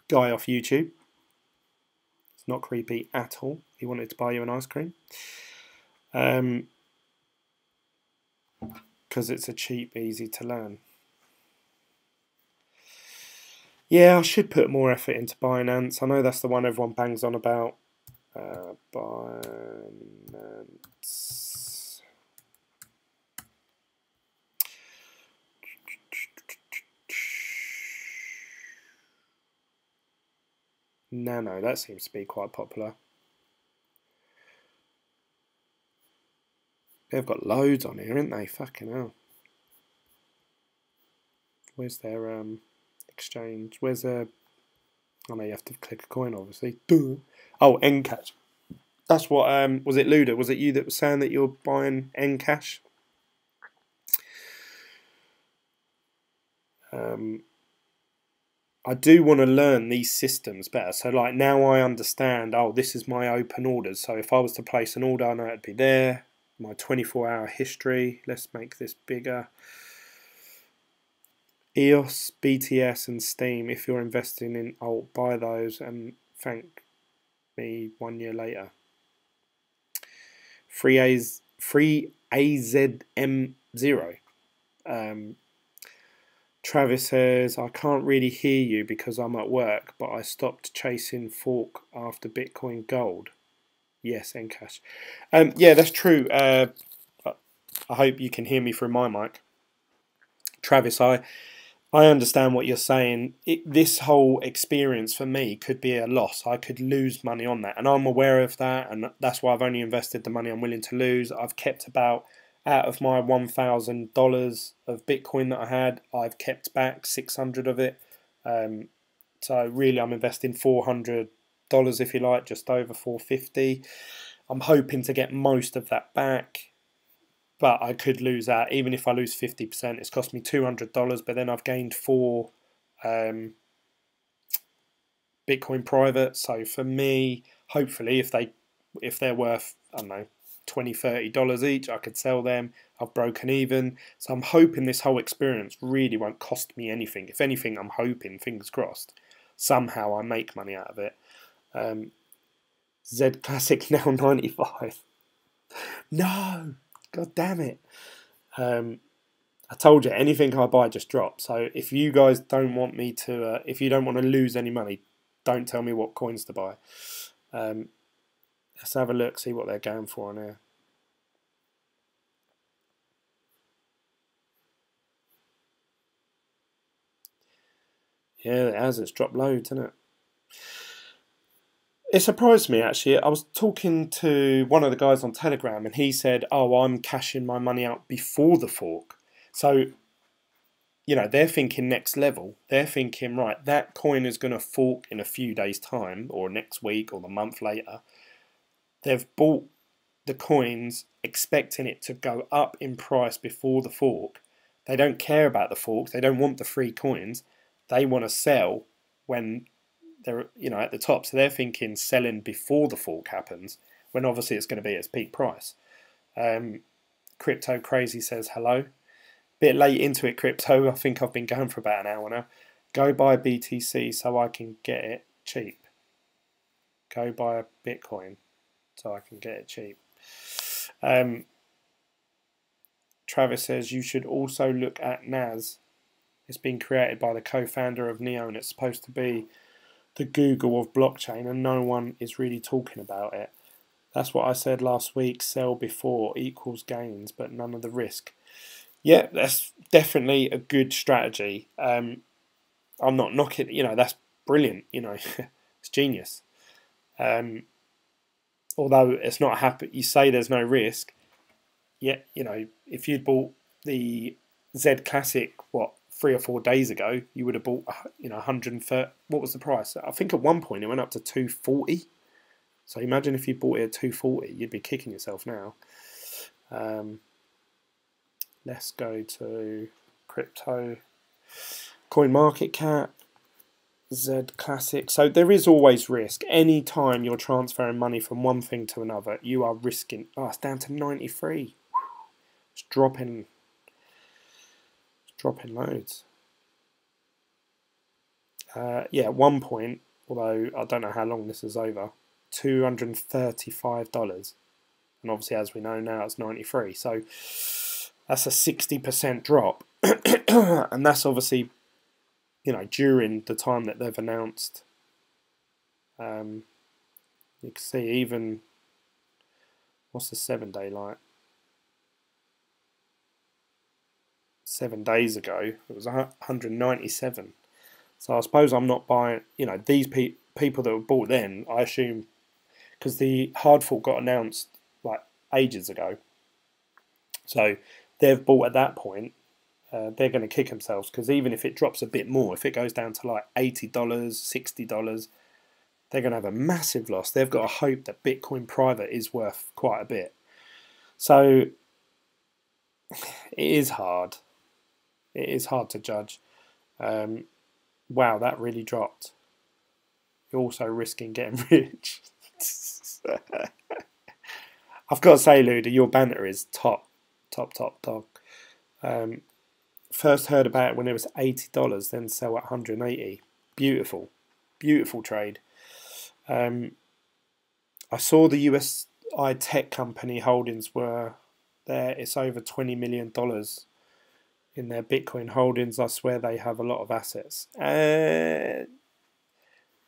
S1: guy off YouTube. It's not creepy at all. He wanted to buy you an ice cream. Because it's a cheap, easy to learn. Yeah, I should put more effort into Binance. I know that's the one everyone bangs on about. Binance. Nano, that seems to be quite popular. They've got loads on here, haven't they? Fucking hell. Where's their exchange? Where's their... I know you have to click a coin, obviously. Duh. Oh, Encash. That's what... was it Luda? Was it you that was saying that you're buying Encash? I do want to learn these systems better. So like now I understand, oh, this is my open orders. So if I was to place an order, I know it'd be there. My 24-hour history. Let's make this bigger. EOS, BTS and Steam. If you're investing in alt, buy those and thank me 1 year later. Free AZM0. Travis says, I can't really hear you because I'm at work, but I stopped chasing fork after Bitcoin Gold. Yes, Encash. Yeah, that's true. I hope you can hear me through my mic. Travis, I understand what you're saying. This whole experience for me could be a loss. I could lose money on that, and I'm aware of that, and that's why I've only invested the money I'm willing to lose. I've kept about... out of my $1,000 of Bitcoin that I had, I've kept back 600 of it. So really I'm investing $400 if you like, just over 450. I'm hoping to get most of that back, but I could lose that. Even if I lose 50%, it's cost me $200, but then I've gained 4 Bitcoin private. So for me, hopefully if they're worth, I don't know, $20–30 each, I could sell them. I've broken even, so I'm hoping this whole experience really won't cost me anything. If anything, I'm hoping, fingers crossed, somehow I make money out of it. zclassic now 95. No, god damn it. I told you, anything I buy just drops. So if you guys don't want me to, if you don't want to lose any money, don't tell me what coins to buy. Let's have a look, see what they're going for on here. Yeah, it has. It's dropped loads, hasn't it? It surprised me, actually. I was talking to one of the guys on Telegram, and he said, oh, I'm cashing my money out before the fork. So, you know, they're thinking next level. They're thinking, right, that coin is going to fork in a few days' time, or next week, or the month later. They've bought the coins expecting it to go up in price before the fork. They don't care about the forks. They don't want the free coins. They want to sell when they're, you know, at the top. So they're thinking selling before the fork happens, when obviously it's going to be at its peak price. Crypto Crazy says hello. Bit late into it, Crypto. I think I've been going for about an hour now. Go buy BTC so I can get it cheap. Go buy a Bitcoin so I can get it cheap. Travis says you should also look at NAS. It's been created by the co-founder of Neo, and it's supposed to be the Google of blockchain, and no one is really talking about it. That's what I said last week. Sell before equals gains, but none of the risk. Yeah, that's definitely a good strategy. I'm not knocking, you know, that's brilliant, you know, it's genius. Although it's not happy, you say there's no risk. Yet, you know, if you'd bought the zclassic, what, 3 or 4 days ago, you would have bought, you know, 130. What was the price? I think at one point it went up to 240. So imagine if you bought it at 240, you'd be kicking yourself now. Let's go to crypto. Coin market cap, zclassic. So there is always risk. Any time you're transferring money from one thing to another, you are risking. Oh, it's down to 93. It's dropping. It's dropping loads. Yeah, at one point, although I don't know how long this is over, $235. And obviously, as we know now, it's 93. So that's a 60% drop. And that's obviously, you know, during the time that they've announced. You can see even, what's the 7-day like? 7 days ago, it was 197. So I suppose I'm not buying, you know, these people that were bought then, I assume, because the hard fork got announced like ages ago. So they've bought at that point, they're going to kick themselves, because even if it drops a bit more, if it goes down to like $80, $60, they're going to have a massive loss. They've got to hope that Bitcoin private is worth quite a bit. So it is hard. It is hard to judge. Wow, that really dropped. You're also risking getting rich. I've got to say, Luda, your banter is top dog. First heard about it when it was $80, then sell at $180. Beautiful, beautiful trade. I saw the USI tech company holdings were there. It's over $20 million in their Bitcoin holdings. I swear they have a lot of assets.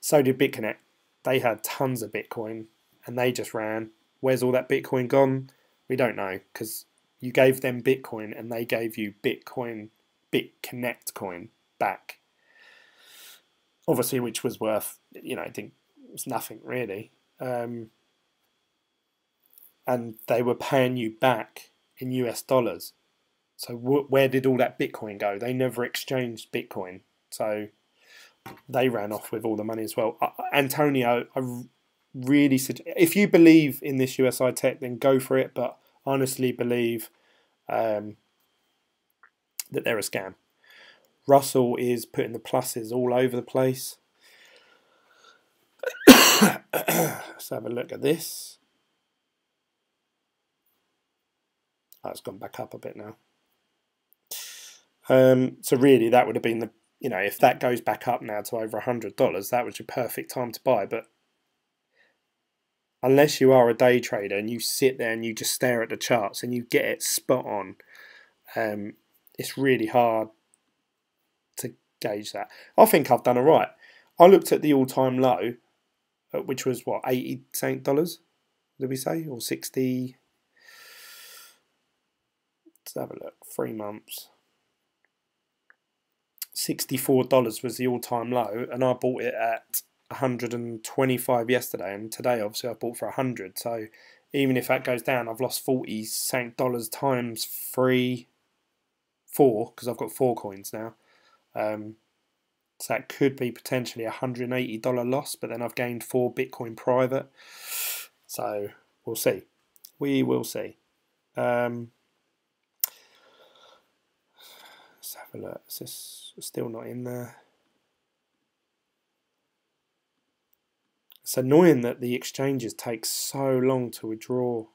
S1: So did BitConnect. They had tons of Bitcoin and they just ran. Where's all that Bitcoin gone? We don't know, because you gave them Bitcoin and they gave you BitConnect coin back. Obviously, which was worth, you know, I think it was nothing really. And they were paying you back in US dollars. So where did all that Bitcoin go? They never exchanged Bitcoin. So they ran off with all the money as well. Antonio, I really suggest, if you believe in this USI tech, then go for it. But honestly believe that they're a scam. Russell is putting the pluses all over the place. Let's have a look at this. Oh, it's gone back up a bit now. So really, that would have been the, you know, if that goes back up now to over $100, that was your perfect time to buy. But unless you are a day trader and you sit there and you just stare at the charts and you get it spot on, it's really hard to gauge that. I think I've done all right. I looked at the all-time low, which was what, $80 did we say, or 60? Let's have a look. 3 months. $64 was the all-time low, and I bought it at 125 yesterday, and today obviously I bought for 100. So even if that goes down, I've lost $40 times 4, because I've got 4 coins now. So that could be potentially a $180 loss, but then I've gained 4 Bitcoin private. So we'll see. We will see. Let's have a look. Is this still not in there? It's annoying that the exchanges take so long to withdraw.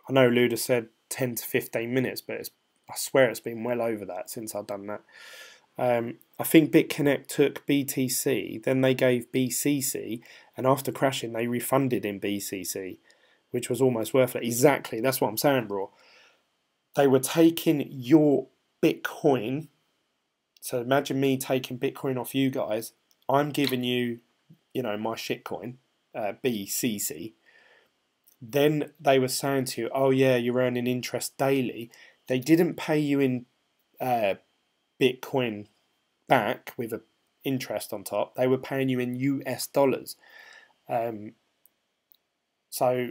S1: I know Luda said 10 to 15 minutes, but I swear it's been well over that since I've done that. I think BitConnect took BTC, then they gave BCC, and after crashing they refunded in BCC, which was almost worth it. Exactly, that's what I'm saying, bro. They were taking your Bitcoin. So imagine me taking Bitcoin off you guys. I'm giving you, you know, my shitcoin, BCC. Then they were saying to you, oh yeah, you're earning interest daily. They didn't pay you in Bitcoin back with an interest on top. They were paying you in US dollars. So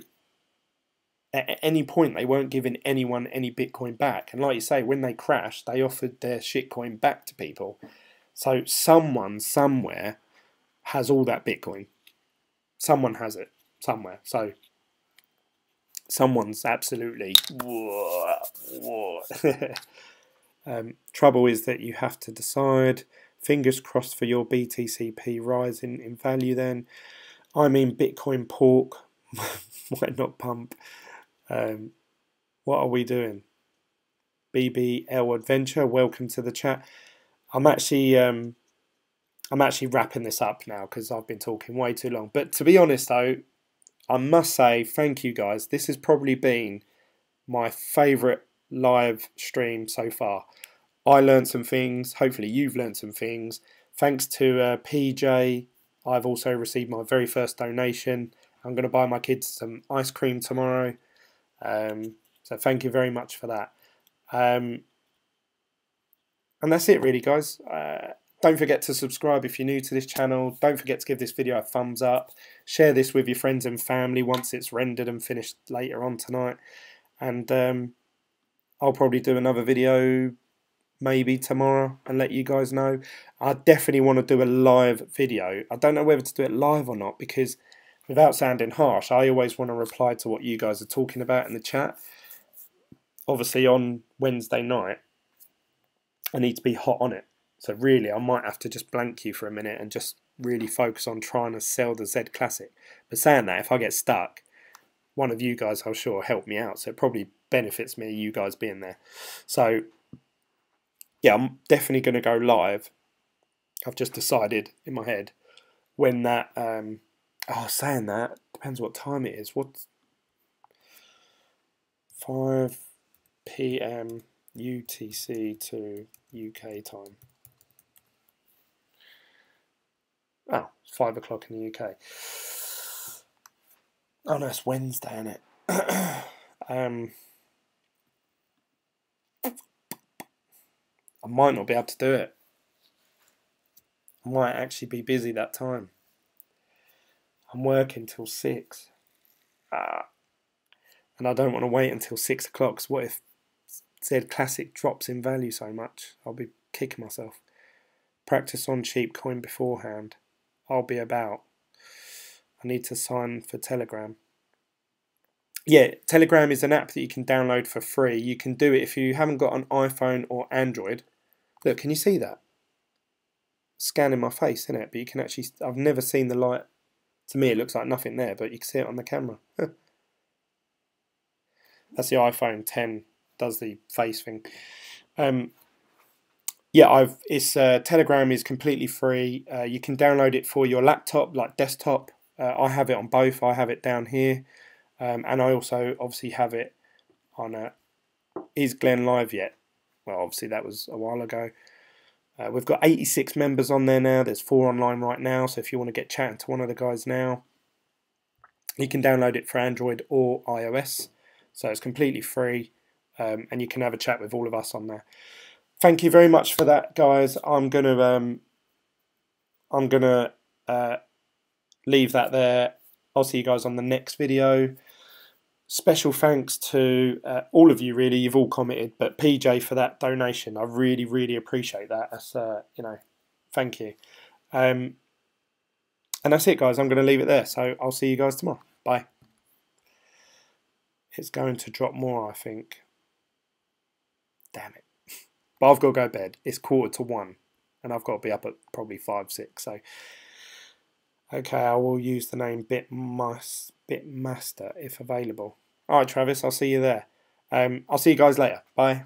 S1: at any point, they weren't giving anyone any Bitcoin back. And like you say, when they crashed, they offered their shitcoin back to people. So someone somewhere has all that Bitcoin. Someone has it somewhere. So someone's absolutely trouble is that you have to decide. Fingers crossed for your BTCP rise in value then. I mean Bitcoin pork. Why not pump? What are we doing? BBL Adventure, welcome to the chat. I'm actually wrapping this up now because I've been talking way too long. But to be honest though, I must say thank you guys. This has probably been my favourite live stream so far. I learned some things. Hopefully you've learned some things. Thanks to PJ, I've also received my very first donation. I'm going to buy my kids some ice cream tomorrow. So thank you very much for that. And that's it really, guys. Don't forget to subscribe if you're new to this channel. Don't forget to give this video a thumbs up. Share this with your friends and family once it's rendered and finished later on tonight. And I'll probably do another video maybe tomorrow and let you guys know. I definitely want to do a live video. I don't know whether to do it live or not because without sounding harsh, I always want to reply to what you guys are talking about in the chat. Obviously on Wednesday night, I need to be hot on it. So really, I might have to just blank you for a minute and just really focus on trying to sell the zclassic. But saying that, if I get stuck, one of you guys, I'm sure, help me out. So it probably benefits me, you guys being there. So yeah, I'm definitely going to go live. I've just decided in my head when that, saying that, depends what time it is. What's 5 PM UTC to UK time. Oh, it's 5 o'clock in the UK. Oh no, it's Wednesday, isn't it? I might not be able to do it. I might actually be busy that time. I'm working till 6. And I don't want to wait until 6 o'clock, because what if zclassic drops in value so much? I'll be kicking myself. Practice on cheap coin beforehand. I'll be about. I need to sign for Telegram. Yeah, Telegram is an app that you can download for free. You can do it if you haven't got an iPhone or Android. Look, can you see that? Scanning my face, isn't it? But you can actually, I've never seen the light. To me, it looks like nothing there, but you can see it on the camera. That's the iPhone 10, does the face thing. Yeah, Telegram is completely free. You can download it for your laptop, like desktop. I have it on both. I have it down here. And I also obviously have it on Is Glen live yet? Well, obviously that was a while ago. We've got 86 members on there now. There's 4 online right now. So if you want to get chatting to one of the guys now, you can download it for Android or iOS. So it's completely free. And you can have a chat with all of us on there. Thank you very much for that, guys. I'm gonna leave that there. I'll see you guys on the next video. Special thanks to all of you, really. You've all commented, but PJ for that donation. I really, really appreciate that. That's thank you. And that's it, guys. I'm going to leave it there. So I'll see you guys tomorrow. Bye. It's going to drop more, I think. Damn it. But I've got to go to bed. It's 1:45, and I've got to be up at probably 5, 6. So, okay, I will use the name Bitmaster if available. All right, Travis, I'll see you there. I'll see you guys later. Bye.